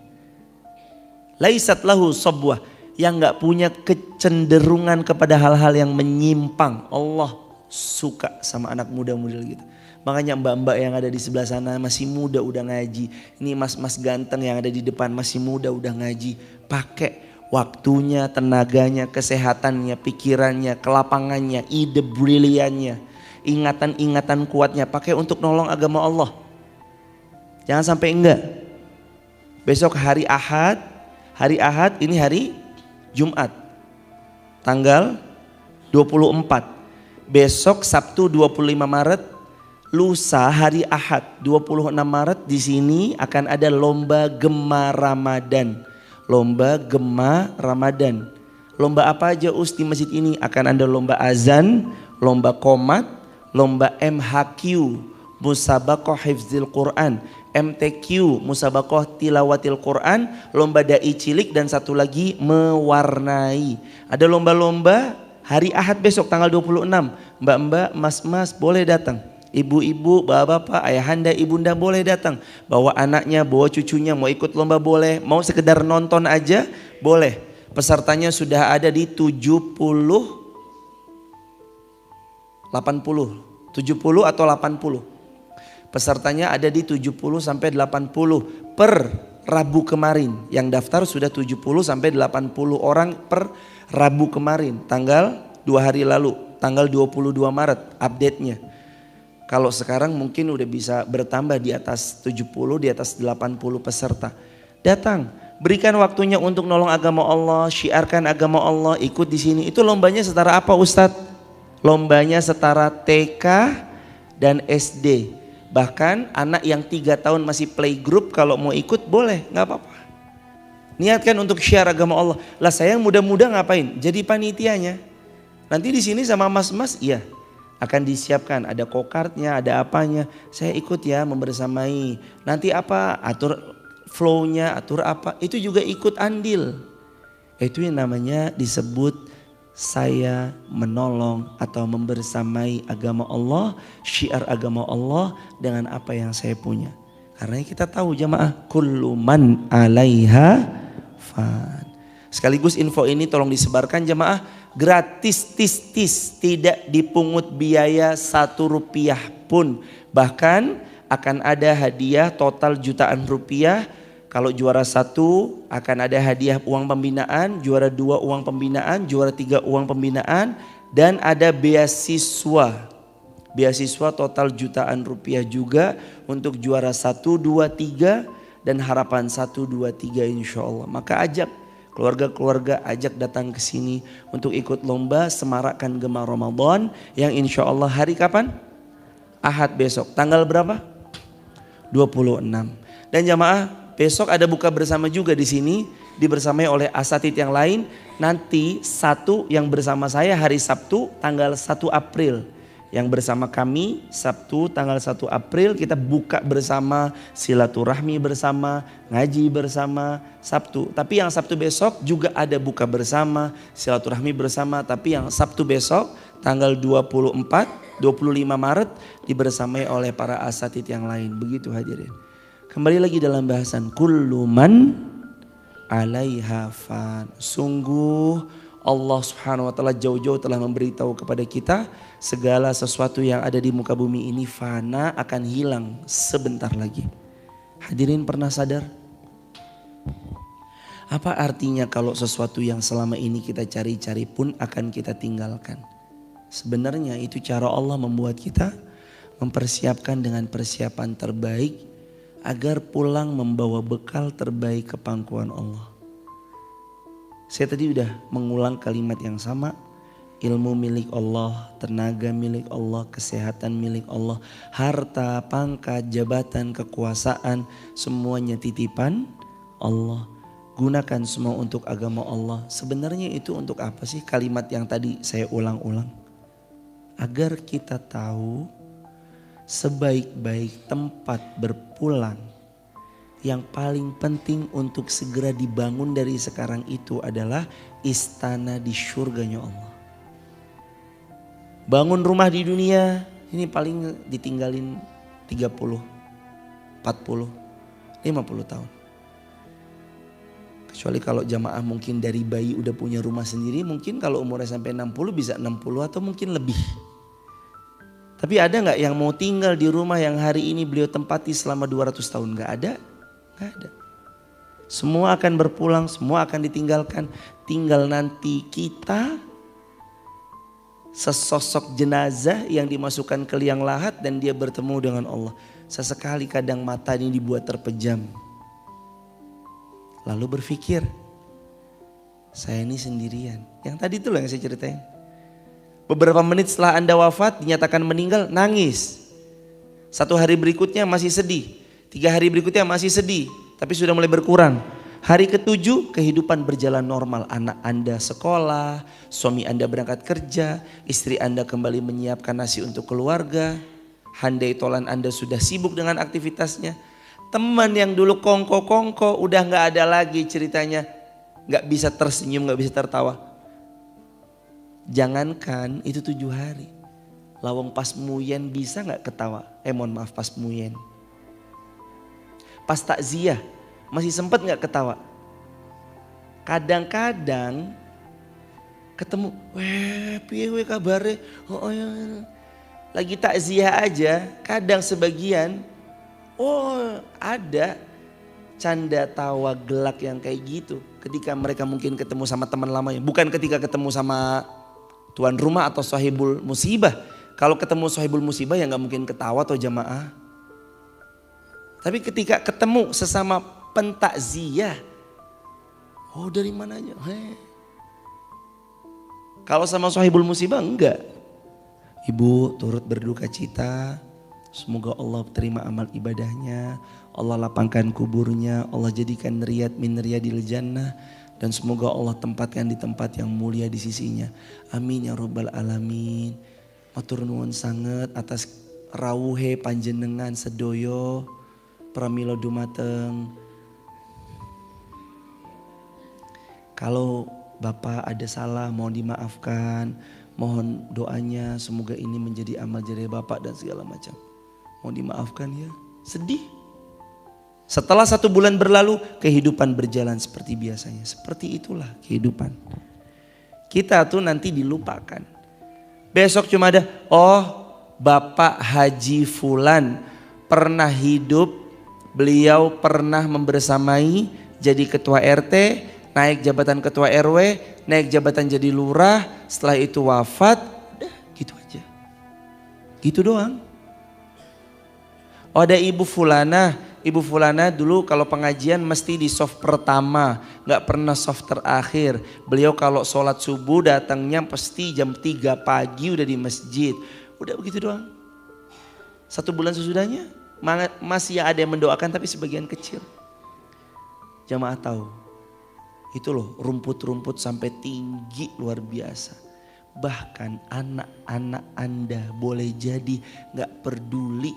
Laisat lahu sabbuah, yang gak punya kecenderungan kepada hal-hal yang menyimpang. Allah suka sama anak muda-muda gitu. Makanya mbak-mbak yang ada di sebelah sana masih muda udah ngaji. Ini mas-mas ganteng yang ada di depan masih muda udah ngaji. Pakai waktunya, tenaganya, kesehatannya, pikirannya, kelapangannya, ide briliannya, ingatan-ingatan kuatnya pakai untuk nolong agama Allah. Jangan sampai enggak. Besok hari Ahad ini hari Jumat. Tanggal 24. Besok Sabtu 25 Maret, lusa hari Ahad 26 Maret di sini akan ada lomba Gema Ramadan. Lomba Gema Ramadan. Lomba apa aja di masjid ini? Akan ada lomba azan, lomba qomat, lomba MHQ, Musabaqah Hifzil Quran, MTQ, Musabaqah Tilawatil Quran, lomba dai cilik, dan satu lagi mewarnai. Ada lomba-lomba hari Ahad besok tanggal 26. Mbak-mbak, mas-mas boleh datang. Ibu-ibu, bapak-bapak, ayahanda, ibunda boleh datang. Bawa anaknya, bawa cucunya, mau ikut lomba boleh. Mau sekedar nonton aja boleh. Pesertanya sudah ada di 70 atau 80. Pesertanya ada di 70 sampai 80 per Rabu kemarin. Yang daftar sudah 70 sampai 80 orang per Rabu kemarin. Tanggal 2 hari lalu, tanggal 22 Maret update-nya. Kalau sekarang mungkin udah bisa bertambah di atas 70, di atas 80 peserta. Datang, berikan waktunya untuk nolong agama Allah, syiarkan agama Allah, ikut di sini. Itu lombanya setara apa Ustadz? Lombanya setara TK dan SD. Bahkan anak yang 3 tahun masih playgroup kalau mau ikut boleh, gak apa-apa. Niatkan untuk syiar agama Allah. Lah saya muda-muda ngapain? Jadi panitianya. Nanti di sini sama mas-mas, iya. Akan disiapkan, ada kokartnya, ada apanya. Saya ikut ya membersamai. Nanti apa, atur flow-nya, atur apa. Itu juga ikut andil. Itu yang namanya disebut saya menolong atau membersamai agama Allah, syiar agama Allah dengan apa yang saya punya. Karena kita tahu jamaah, kullu man 'alaiha fan. Sekaligus info ini tolong disebarkan jamaah. Gratis, tis, tidak dipungut biaya 1 rupiah pun. Bahkan akan ada hadiah total jutaan rupiah. Kalau juara 1 akan ada hadiah uang pembinaan, juara 2 uang pembinaan, juara 3 uang pembinaan, dan ada beasiswa. Beasiswa total jutaan rupiah juga untuk juara 1, 2, 3 dan harapan 1, 2, 3 insya Allah. Maka ajak keluarga-keluarga, ajak datang ke sini untuk ikut lomba semarakkan Gema Ramadan yang insya Allah hari kapan? Ahad besok. Tanggal berapa? 26. Dan jamaah besok ada buka bersama juga di sini, dibersamai oleh asatid yang lain. Nanti satu yang bersama saya hari Sabtu tanggal 1 April. Yang bersama kami Sabtu tanggal 1 April kita buka bersama, silaturahmi bersama, ngaji bersama Sabtu. Tapi yang Sabtu besok juga ada buka bersama, silaturahmi bersama. Tapi yang Sabtu besok tanggal 25 Maret dibersamai oleh para asatid yang lain. Begitu hadirin. Kembali lagi dalam bahasan kullu man 'alaiha fan. Sungguh Allah Subhanahu wa taala jauh-jauh telah memberitahu kepada kita segala sesuatu yang ada di muka bumi ini fana, akan hilang sebentar lagi. Hadirin pernah sadar? Apa artinya kalau sesuatu yang selama ini kita cari-cari pun akan kita tinggalkan? Sebenarnya itu cara Allah membuat kita mempersiapkan dengan persiapan terbaik agar pulang membawa bekal terbaik ke pangkuan Allah. Saya tadi udah mengulang kalimat yang sama. Ilmu milik Allah, tenaga milik Allah, kesehatan milik Allah, harta, pangkat, jabatan, kekuasaan, semuanya titipan Allah. Gunakan semua untuk agama Allah. Sebenarnya itu untuk apa sih kalimat yang tadi saya ulang-ulang? Agar kita tahu sebaik-baik tempat berpulang yang paling penting untuk segera dibangun dari sekarang itu adalah istana di surganya Allah. Bangun rumah di dunia ini paling ditinggalin 30, 40, 50 tahun. Kecuali kalau jamaah mungkin dari bayi udah punya rumah sendiri, mungkin kalau umurnya sampai 60 bisa 60 atau mungkin lebih. Tapi ada gak yang mau tinggal di rumah yang hari ini beliau tempati selama 200 tahun? Gak ada, gak ada. Semua akan berpulang, semua akan ditinggalkan. Tinggal nanti kita sesosok jenazah yang dimasukkan ke liang lahat dan dia bertemu dengan Allah. Sesekali kadang mata ini dibuat terpejam. Lalu berpikir, saya ini sendirian. Yang tadi itulah yang saya ceritain. Beberapa menit setelah Anda wafat dinyatakan meninggal, nangis. 1 hari berikutnya masih sedih. 3 hari berikutnya masih sedih. Tapi sudah mulai berkurang. Hari ke-7 kehidupan berjalan normal. Anak Anda sekolah, suami Anda berangkat kerja, istri Anda kembali menyiapkan nasi untuk keluarga. Handai tolan Anda sudah sibuk dengan aktivitasnya. Teman yang dulu kongko-kongko udah gak ada lagi ceritanya. Gak bisa tersenyum, gak bisa tertawa. Jangankan itu 7 hari. Lawang pas muyen bisa gak ketawa? Mohon maaf, pas muyen. Pas takziah masih sempat gak ketawa? Kadang-kadang ketemu, piye kabare? Oh ya. Lagi takziah aja, kadang sebagian, ada canda tawa gelak yang kayak gitu. Ketika mereka mungkin ketemu sama teman lamanya, bukan ketika ketemu sama tuan rumah atau sahibul musibah. Kalau ketemu sahibul musibah ya gak mungkin ketawa atau jamaah. Tapi ketika ketemu sesama pentakziah, dari mananya? Kalau sama sahibul musibah enggak. Ibu turut berduka cita, semoga Allah terima amal ibadahnya, Allah lapangkan kuburnya, Allah jadikan riyad min riyadil jannah, dan semoga Allah tempatkan di tempat yang mulia di sisinya. Amin ya rabbal alamin. Matur nuwun sanget atas rawuhe panjenengan sedoyo pramila dumateng. Kalau Bapak ada salah mohon dimaafkan, mohon doanya semoga ini menjadi amal jariah Bapak dan segala macam. Mohon dimaafkan ya. Sedih. Setelah 1 bulan berlalu kehidupan berjalan seperti biasanya. Seperti itulah kehidupan. Kita tuh nanti dilupakan. Besok cuma ada, Bapak Haji Fulan pernah hidup, beliau pernah membersamai jadi ketua RT, naik jabatan ketua RW, naik jabatan jadi lurah, setelah itu wafat, udah gitu aja. Gitu doang. Ada Ibu Fulana dulu kalau pengajian mesti di soft pertama, gak pernah soft terakhir. Beliau kalau sholat subuh datangnya pasti jam 3 pagi udah di masjid. Udah begitu doang. 1 bulan sesudahnya masih ada yang mendoakan tapi sebagian kecil. Jamaah tahu. Itu loh rumput-rumput sampai tinggi luar biasa. Bahkan anak-anak Anda boleh jadi gak peduli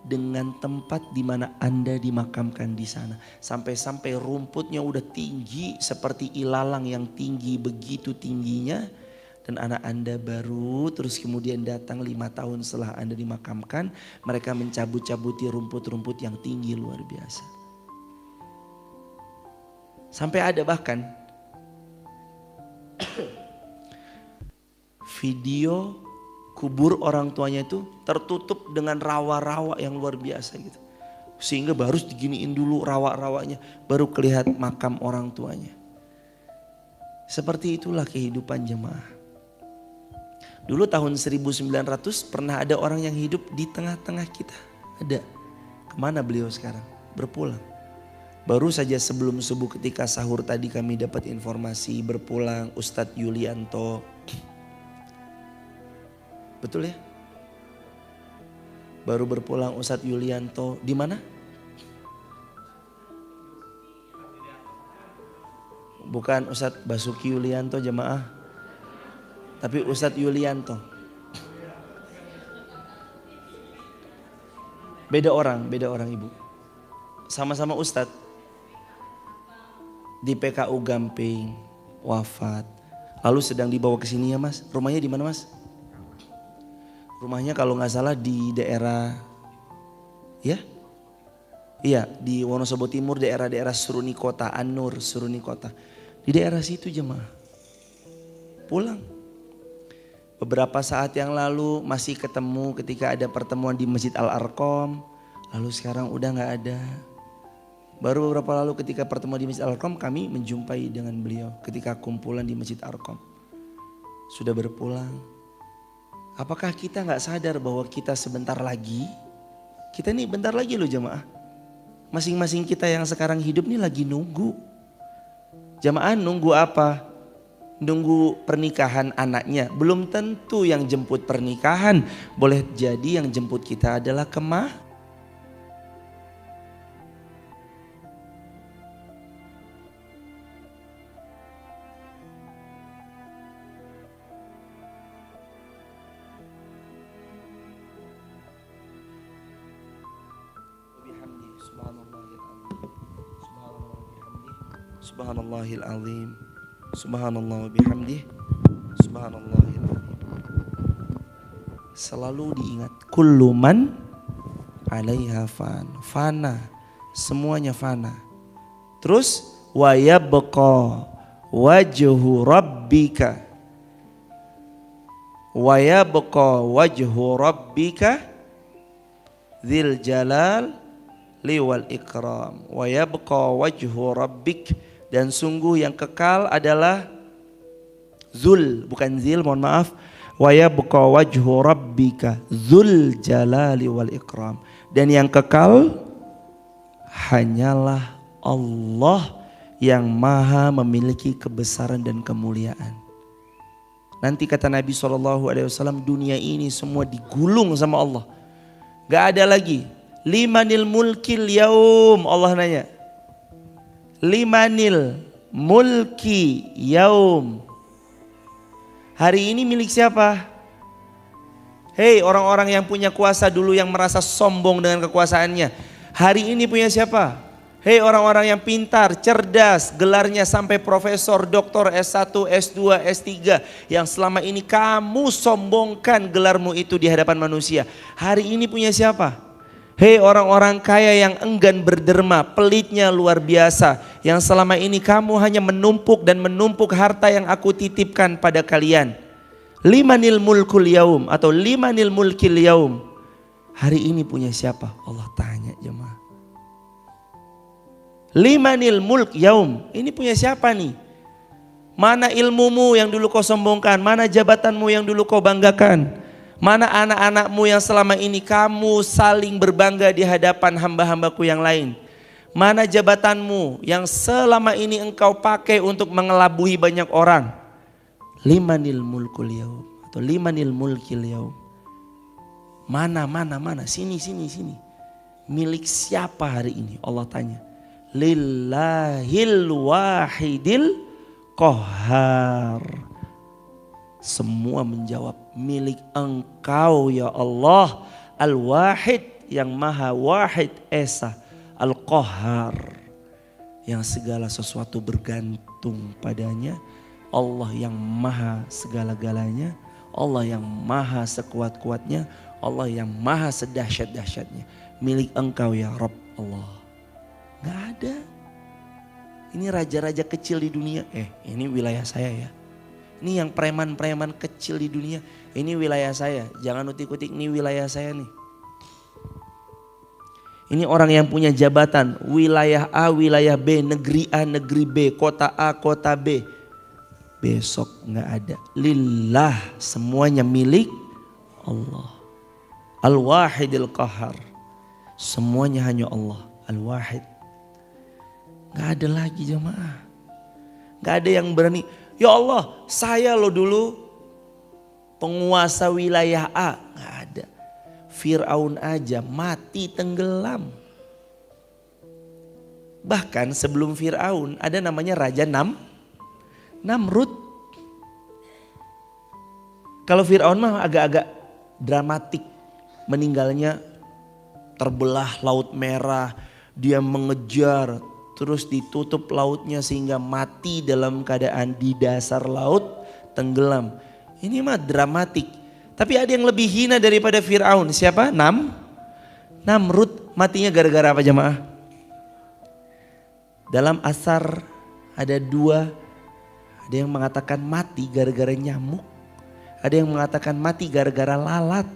dengan tempat di mana Anda dimakamkan di sana. Sampai-sampai rumputnya udah tinggi seperti ilalang yang tinggi begitu tingginya. Dan anak Anda baru terus kemudian datang 5 tahun setelah Anda dimakamkan. Mereka mencabut-cabuti rumput-rumput yang tinggi luar biasa. Sampai ada bahkan video kubur orang tuanya itu tertutup dengan rawa-rawa yang luar biasa gitu. Sehingga baru diginiin dulu rawa-rawanya, baru kelihatan makam orang tuanya. Seperti itulah kehidupan jemaah. Dulu tahun 1900 pernah ada orang yang hidup di tengah-tengah kita. Ada. Kemana beliau sekarang? Berpulang. Baru saja sebelum subuh ketika sahur tadi kami dapat informasi berpulang Ustadz Yulianto. Betul ya? Baru berpulang Ustadz Yulianto. Di mana? Bukan Ustadz Basuki Yulianto jemaah. Tapi Ustadz Yulianto. Beda orang ibu. Sama-sama Ustadz. Di PKU Gamping, wafat. Lalu sedang dibawa ke sini ya mas. Rumahnya di mana mas? Rumahnya kalau nggak salah di daerah, ya? Iya, di Wonosobo Timur, daerah-daerah Seruni Kota, An-Nur, Seruni Kota. Di daerah situ jemaah. Pulang. Beberapa saat yang lalu masih ketemu ketika ada pertemuan di Masjid Al-Arqam. Lalu sekarang udah nggak ada. Baru beberapa lalu ketika pertemuan di Masjid Al-Arqam kami menjumpai dengan beliau. Ketika kumpulan di Masjid Al-Arqam. Sudah berpulang. Apakah kita nggak sadar bahwa kita sebentar lagi. Kita nih bentar lagi loh jemaah. Masing-masing kita yang sekarang hidup nih lagi nunggu. Jemaah nunggu apa? Nunggu pernikahan anaknya. Belum tentu yang jemput pernikahan. Boleh jadi yang jemput kita adalah kemah. Subhanallahil azim. Subhanallah bihamdih. Subhanallahil azim. Selalu diingat kullu man 'alaiha fan. Fana. Semuanya fana. Terus wa yabqa wajhu rabbika. Wa yabqa wajhu rabbika dzil jalal liwal ikram. Wa yabqa wajhu rabbik. Dan sungguh yang kekal adalah Zul, bukan Zil, mohon maaf. Wa yabqa wajhu rabbika dzul jalali wal ikram. Dan yang kekal hanyalah Allah yang maha memiliki kebesaran dan kemuliaan. Nanti kata Nabi SAW, dunia ini semua digulung sama Allah. Gak ada lagi. Limanil mulkil yaum, Allah nanya. Limanil mulki yaum. Hari ini milik siapa? Hei orang-orang yang punya kuasa dulu yang merasa sombong dengan kekuasaannya. Hari ini punya siapa? Hei orang-orang yang pintar, cerdas, gelarnya sampai profesor, doktor, S1, S2, S3. Yang selama ini kamu sombongkan gelarmu itu di hadapan manusia. Hari ini punya siapa? Hei orang-orang kaya yang enggan berderma, pelitnya luar biasa. Yang selama ini kamu hanya menumpuk dan menumpuk harta yang aku titipkan pada kalian. Limanil mulkul yaum atau limanil mulkil yaum. Hari ini punya siapa? Allah tanya jemaah. Limanil mulk yaum. Ini punya siapa nih? Mana ilmumu yang dulu kau sombongkan? Mana jabatanmu yang dulu kau banggakan? Mana anak-anakmu yang selama ini kamu saling berbangga di hadapan hamba-hambaku yang lain? Mana jabatanmu yang selama ini engkau pakai untuk mengelabui banyak orang? Limanil mulkul yaum atau limanil mulkil yaum. Mana? Sini. Milik siapa hari ini? Allah tanya. Lillahil wahidil qahhar. Semua menjawab milik engkau ya Allah. Al-Wahid yang maha wahid esa. Al-Qahhar yang segala sesuatu bergantung padanya. Allah yang maha segala-galanya. Allah yang maha sekuat-kuatnya. Allah yang maha sedahsyat-dahsyatnya. Milik engkau ya Rabb Allah. Gak ada. Ini raja-raja kecil di dunia. Ini wilayah saya ya. Ini yang preman-preman kecil di dunia. Ini wilayah saya. Jangan utik-utik, ini wilayah saya nih. Ini orang yang punya jabatan. Wilayah A, wilayah B, negeri A, negeri B, kota A, kota B. Besok gak ada. Lillah, semuanya milik Allah. Al-Wahidil Qahhar. Semuanya hanya Allah. Al-Wahid. Gak ada lagi jemaah. Gak ada yang berani. Ya Allah, saya lo dulu penguasa wilayah A, nggak ada. Fir'aun aja mati tenggelam. Bahkan sebelum Fir'aun ada namanya Raja Namrud. Kalau Fir'aun mah agak-agak dramatik, meninggalnya terbelah Laut Merah, dia mengejar terus ditutup lautnya sehingga mati dalam keadaan di dasar laut tenggelam. Ini mah dramatik. Tapi ada yang lebih hina daripada Fir'aun. Siapa? Namrud. Matinya gara-gara apa jemaah? Dalam asar ada dua. Ada yang mengatakan mati gara-gara nyamuk. Ada yang mengatakan mati gara-gara lalat.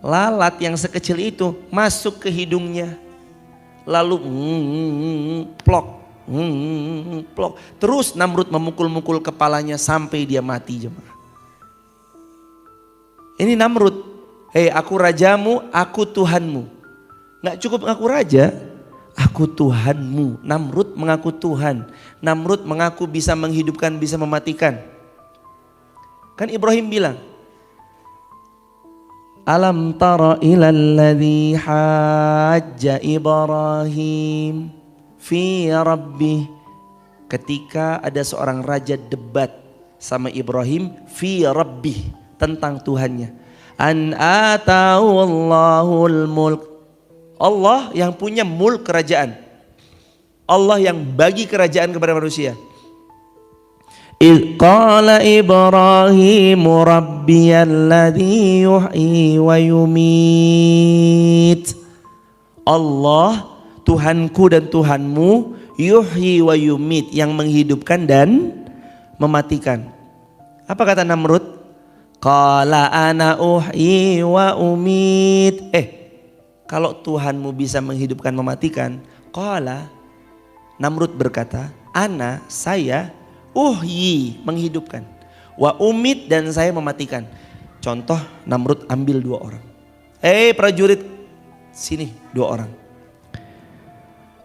Lalat yang sekecil itu masuk ke hidungnya. Lalu plok. Plok. Terus Namrud memukul-mukul kepalanya sampai dia mati jemaah. Ini Namrud. Hei, aku rajamu, aku Tuhanmu. Nggak cukup ngaku raja, aku Tuhanmu. Namrud mengaku Tuhan. Namrud mengaku bisa menghidupkan, bisa mematikan. Kan Ibrahim bilang, alam tara ilal ladzi hajja Ibrahim fi rabbih. Ketika ada seorang raja debat sama Ibrahim fi rabbih, tentang Tuhannya. An atahu Allahul mulk. Allah yang punya mulk kerajaan. Allah yang bagi kerajaan kepada manusia. Idh qala Ibrahim rabbiyalladzi yuhyi wa yumit. Allah Tuhanku dan Tuhanmu, yuhyi wa yumit, yang menghidupkan dan mematikan. Apa kata Namrud? Qala ana uhyi wa umit. Kalau Tuhanmu bisa menghidupkan mematikan, qala, Namrud berkata, ana, saya, uhyi, menghidupkan, wa umit, dan saya mematikan. Contoh, Namrud ambil 2 orang. Prajurit, sini 2 orang.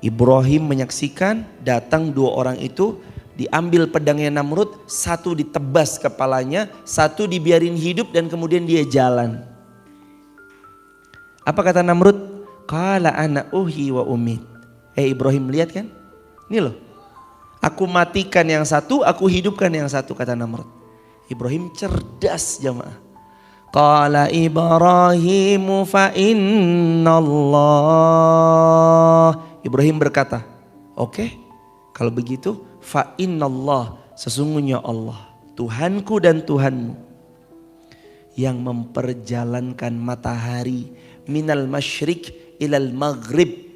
Ibrahim menyaksikan, datang 2 orang itu, diambil pedangnya Namrud, 1 ditebas kepalanya, 1 dibiarin hidup, dan kemudian dia jalan. Apa kata Namrud? Qala ana uhyi wa umit. Ibrahim lihat kan? Ini loh. Aku matikan yang 1, aku hidupkan yang 1, kata Namrud. Ibrahim cerdas jamaah. Qala Ibrahimu fa innallah. Ibrahim berkata, oke, kalau begitu fa innallah, sesungguhnya Allah, Tuhanku dan Tuhanmu, yang memperjalankan matahari minal masyrik ilal maghrib,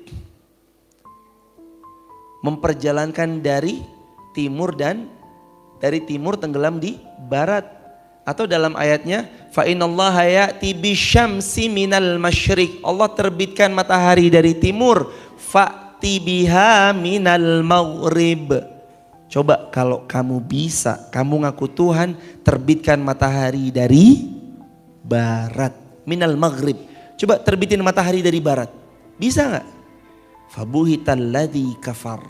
memperjalankan dari timur dan dari timur tenggelam di barat. Atau dalam ayatnya, fa innallaha ya'ti bisyamsi minal masyrik, Allah terbitkan matahari dari timur, fa'ti biha minal maghrib. Coba kalau kamu bisa, kamu ngaku Tuhan, terbitkan matahari dari barat, minal maghrib. Coba terbitin matahari dari barat, bisa nggak? Fabuhital ladzi kafar,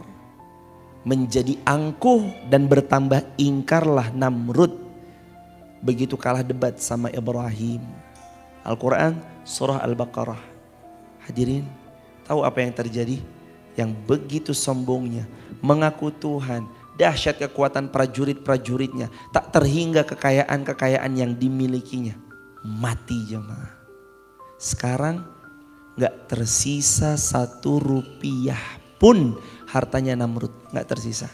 menjadi angkuh dan bertambah ingkarlah Namrud begitu kalah debat sama Ibrahim. Al-Quran surah Al-Baqarah. Hadirin, tahu apa yang terjadi? Yang begitu sombongnya mengaku Tuhan, dahsyat kekuatan prajurit-prajuritnya, tak terhingga kekayaan-kekayaan yang dimilikinya, mati jemaah. Sekarang gak tersisa 1 rupiah pun hartanya Namrud, gak tersisa.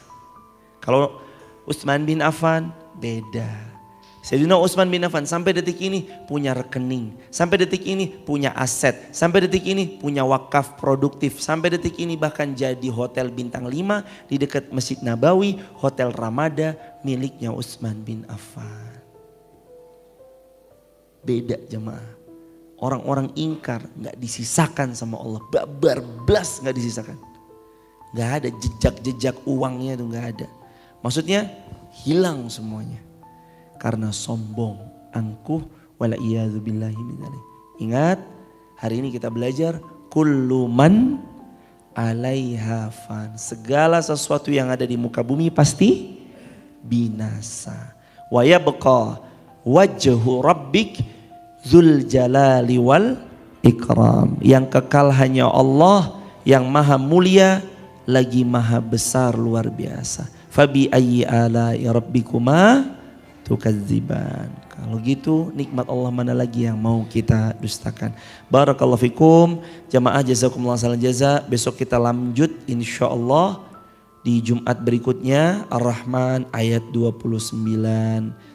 Kalau Utsman bin Affan beda. Sayyidina Utsman bin Affan sampai detik ini punya rekening, sampai detik ini punya aset, sampai detik ini punya wakaf produktif, sampai detik ini bahkan jadi hotel bintang 5 di dekat Masjid Nabawi, Hotel Ramada miliknya Utsman bin Affan. Beda jemaah. Orang-orang ingkar gak disisakan sama Allah, babar blas gak disisakan. Gak ada jejak-jejak uangnya itu gak ada. Maksudnya hilang semuanya. Karena sombong, angkuh, wala'iyadzubillahi min dzalik. Ingat, hari ini kita belajar kullu man 'alaiha fan. Segala sesuatu yang ada di muka bumi pasti binasa. Wa yabqa wajhu rabbik dzul jalali wal ikram. Yang kekal hanya Allah yang maha mulia lagi maha besar luar biasa. Fabi ayyi ala'i rabbikuma tukadziban. Kalau gitu nikmat Allah mana lagi yang mau kita dustakan. Barakallahu fikum. Jamaah jazakumullah khairan jaza. Besok kita lanjut insyaallah di Jumat berikutnya Ar-Rahman ayat 29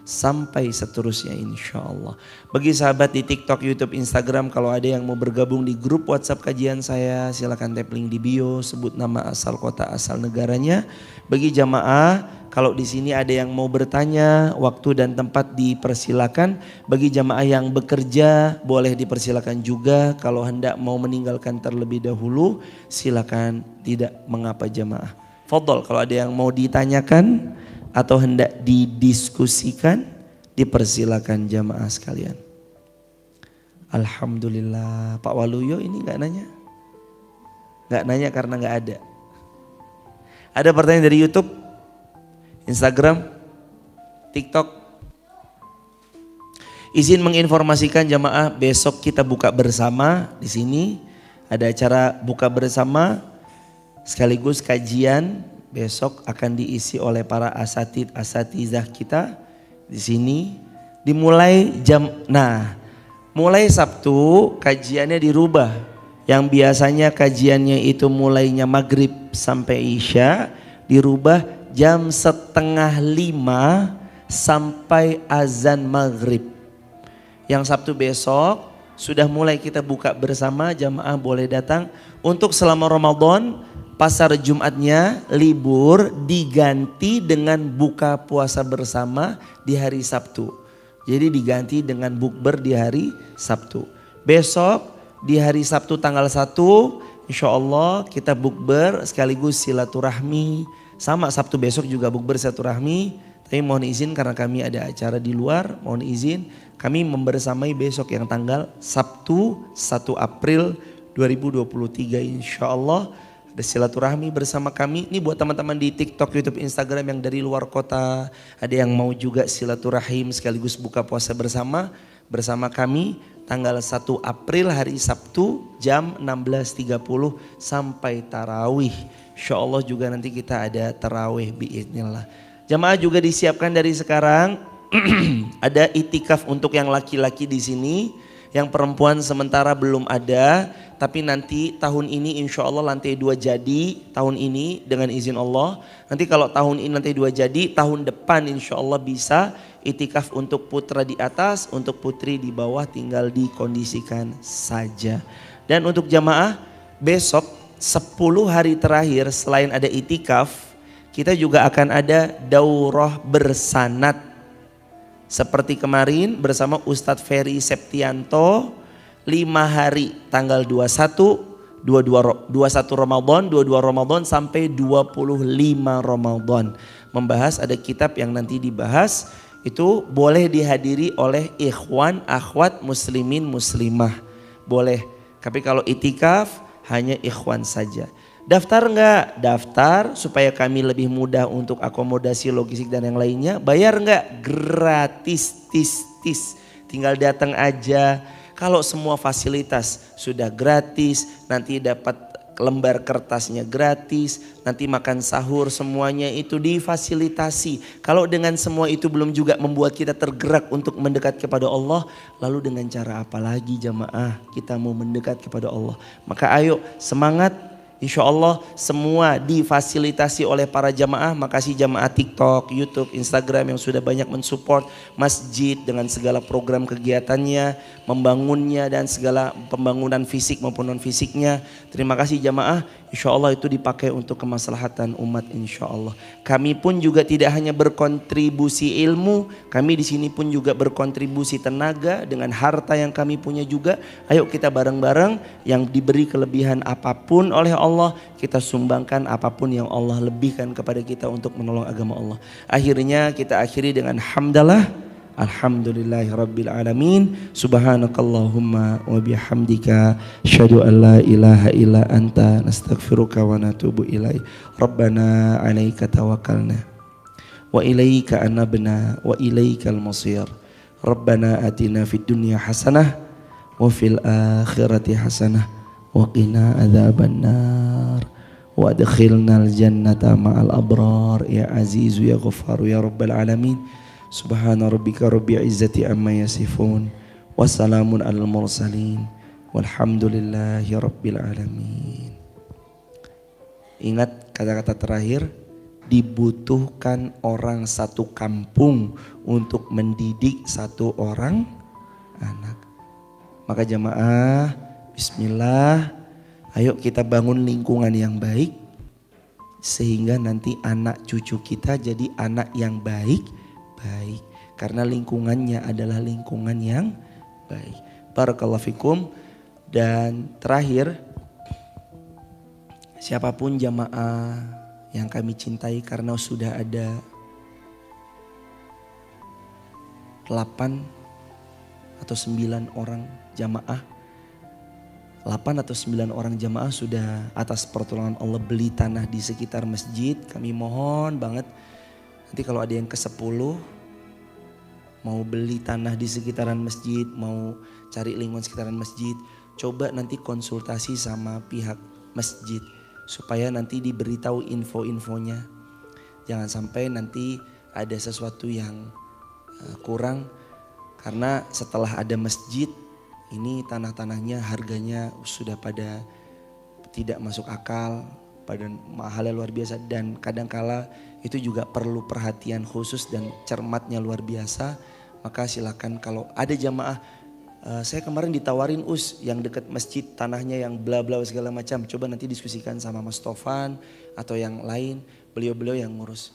sampai seterusnya insyaallah. Bagi sahabat di TikTok, YouTube, Instagram, kalau ada yang mau bergabung di grup WhatsApp kajian saya, silakan tap link di bio, sebut nama, asal kota, asal negaranya. Bagi jamaah, kalau di sini ada yang mau bertanya, waktu dan tempat dipersilakan. Bagi jamaah yang bekerja, boleh dipersilakan juga. Kalau hendak mau meninggalkan terlebih dahulu, silakan, tidak mengapa jamaah. Fadhol, kalau ada yang mau ditanyakan atau hendak didiskusikan, dipersilakan jamaah sekalian. Alhamdulillah. Pak Waluyo ini gak nanya? Gak nanya karena gak ada. Ada pertanyaan dari YouTube, Instagram, TikTok? Izin menginformasikan jamaah, besok kita buka bersama di sini. Ada acara buka bersama sekaligus kajian. Besok akan diisi oleh para asatizah kita di sini. Dimulai mulai Sabtu kajiannya dirubah. Yang biasanya kajiannya itu mulainya maghrib sampai isya, dirubah jam 4:30 sampai azan maghrib. Yang Sabtu besok sudah mulai kita buka bersama, jamaah boleh datang. Untuk selama Ramadan, pasar Jumatnya libur diganti dengan buka puasa bersama di hari Sabtu. Jadi diganti dengan bukber di hari Sabtu. Besok di hari Sabtu tanggal 1 insya Allah kita bukber sekaligus silaturahmi. Sama Sabtu besok juga bukber silaturahmi. Tapi mohon izin karena kami ada acara di luar, mohon izin kami membersamai besok yang tanggal Sabtu 1 April 2023 insya Allah. Ada silaturahmi bersama kami. Ini buat teman-teman di TikTok, YouTube, Instagram yang dari luar kota. Ada yang mau juga silaturahim sekaligus buka puasa bersama kami. Tanggal 1 April hari Sabtu jam 16.30 sampai tarawih. Insya Allah juga nanti kita ada tarawih biiznillah. Jamaah juga disiapkan dari sekarang. Ada itikaf untuk yang laki-laki di sini. Yang perempuan sementara belum ada, tapi nanti tahun ini insya Allah lantai 2 jadi tahun ini dengan izin Allah. Nanti kalau tahun ini lantai 2 jadi, tahun depan insya Allah bisa itikaf untuk putra di atas, untuk putri di bawah tinggal dikondisikan saja. Dan untuk jamaah besok 10 hari terakhir selain ada itikaf, kita juga akan ada daurah bersanad. Seperti kemarin bersama Ustadz Ferry Septianto 5 hari tanggal 21 Ramadan, 22 Ramadan sampai 25 Ramadan. Membahas ada kitab yang nanti dibahas itu boleh dihadiri oleh ikhwan, akhwat, muslimin, muslimah. Boleh, tapi kalau itikaf hanya ikhwan saja. Daftar enggak? Daftar supaya kami lebih mudah untuk akomodasi logistik dan yang lainnya. Bayar enggak? Gratis, tis. Tinggal datang aja. Kalau semua fasilitas sudah gratis, nanti dapat lembar kertasnya gratis, nanti makan sahur semuanya itu difasilitasi. Kalau dengan semua itu belum juga membuat kita tergerak untuk mendekat kepada Allah, lalu dengan cara apa lagi jamaah kita mau mendekat kepada Allah? Maka ayo semangat. Insya Allah semua difasilitasi oleh para jamaah. Makasih jamaah TikTok, YouTube, Instagram yang sudah banyak mensupport masjid dengan segala program kegiatannya, membangunnya dan segala pembangunan fisik maupun non fisiknya. Terima kasih jamaah. Insya Allah itu dipakai untuk kemaslahatan umat insya Allah. Kami pun juga tidak hanya berkontribusi ilmu, kami di sini pun juga berkontribusi tenaga dengan harta yang kami punya juga. Ayo kita bareng-bareng yang diberi kelebihan apapun oleh Allah, kita sumbangkan apapun yang Allah lebihkan kepada kita untuk menolong agama Allah. Akhirnya kita akhiri dengan hamdalah. Alhamdulillahirabbil alamin. Subhanakallahumma wa bihamdika asyhadu an la ilaha illa anta nastaghfiruka wa natubu ilaik. Rabbana 'alaika tawakkalna wa ilaika anabna wa ilaikal masir. Rabbana atina fid dunya hasanah wa fil akhirati hasanah wa qina adzabannar wa adkhilnal jannata ma'al abrar ya azizu ya ghafaru ya rabbal alamin. Subhana rabbika rabbil izzati amma yasifun wa salamun alal mursalin walhamdulillahi rabbil alamin. Ingat kata-kata terakhir, dibutuhkan orang satu kampung untuk mendidik satu orang anak. Maka jamaah, bismillah, ayo kita bangun lingkungan yang baik sehingga nanti anak cucu kita jadi anak yang baik. Karena lingkungannya adalah lingkungan yang baik. Barakallahu fikum. Dan terakhir, siapapun jamaah yang kami cintai, karena sudah ada 8 atau 9 orang jamaah, 8 atau 9 orang jamaah sudah atas pertolongan Allah beli tanah di sekitar masjid. Kami mohon banget, nanti kalau ada yang ke-10 mau beli tanah di sekitaran masjid, mau cari lingkungan sekitaran masjid, coba nanti konsultasi sama pihak masjid supaya nanti diberitahu info-infonya. Jangan sampai nanti ada sesuatu yang kurang, karena setelah ada masjid ini tanah-tanahnya harganya sudah pada tidak masuk akal, pada mahalnya luar biasa, dan kadangkala itu juga perlu perhatian khusus dan cermatnya luar biasa. Maka silakan kalau ada jamaah, saya kemarin ditawarin yang dekat masjid tanahnya yang bla bla segala macam, coba nanti diskusikan sama Mas Tofan atau yang lain, beliau-beliau yang ngurus.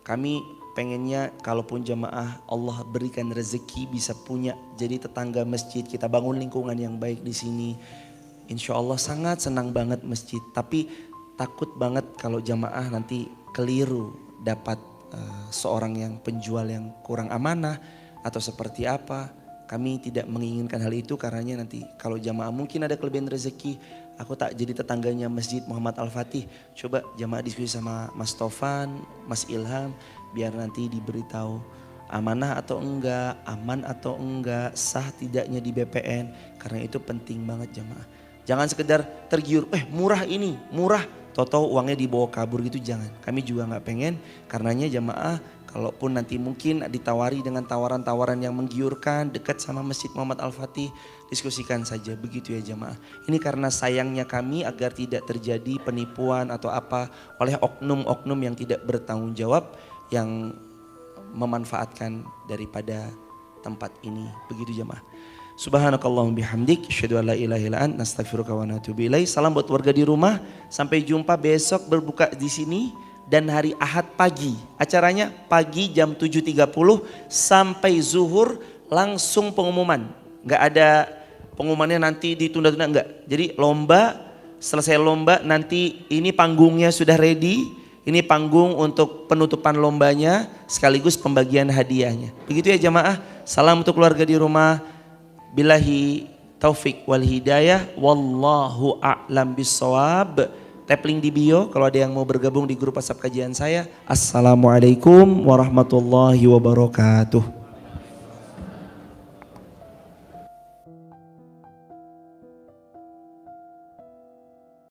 Kami pengennya kalaupun jamaah Allah berikan rezeki bisa punya jadi tetangga masjid, kita bangun lingkungan yang baik di sini. Insya Allah sangat senang banget masjid, tapi takut banget kalau jamaah nanti keliru dapat seorang yang penjual yang kurang amanah atau seperti apa. Kami tidak menginginkan hal itu, karenanya nanti kalau jamaah mungkin ada kelebihan rezeki, aku tak jadi tetangganya Masjid Muhammad Al-Fatih, coba jamaah diskusi sama Mas Tofan, Mas Ilham, biar nanti diberitahu amanah atau enggak, aman atau enggak, sah tidaknya di BPN. Karena itu penting banget jamaah. Jangan sekedar tergiur, murah ini, murah, tau-tau uangnya dibawa kabur gitu, jangan. Kami juga gak pengen, karenanya jamaah kalaupun nanti mungkin ditawari dengan tawaran-tawaran yang menggiurkan dekat sama Masjid Muhammad Al-Fatih, diskusikan saja, begitu ya jamaah. Ini karena sayangnya kami agar tidak terjadi penipuan atau apa oleh oknum-oknum yang tidak bertanggung jawab, yang memanfaatkan daripada tempat ini, begitu jamaah. Subhanakallahumma bihamdik, asyhadu an la ilaha illa anta, astaghfiruka wa atubu ilaik. Salam buat warga di rumah, sampai jumpa besok berbuka di sini. Dan hari Ahad pagi, acaranya pagi jam 7.30 sampai zuhur langsung pengumuman. Gak ada pengumumannya nanti ditunda-tunda, enggak. Jadi lomba, selesai lomba nanti ini panggungnya sudah ready. Ini panggung untuk penutupan lombanya sekaligus pembagian hadiahnya. Begitu ya jamaah, salam untuk keluarga di rumah. Billahi taufik wal hidayah, wallahu a'lam bissawab. Tap link di bio kalau ada yang mau bergabung di grup WhatsApp kajian saya. Assalamualaikum warahmatullahi wabarakatuh.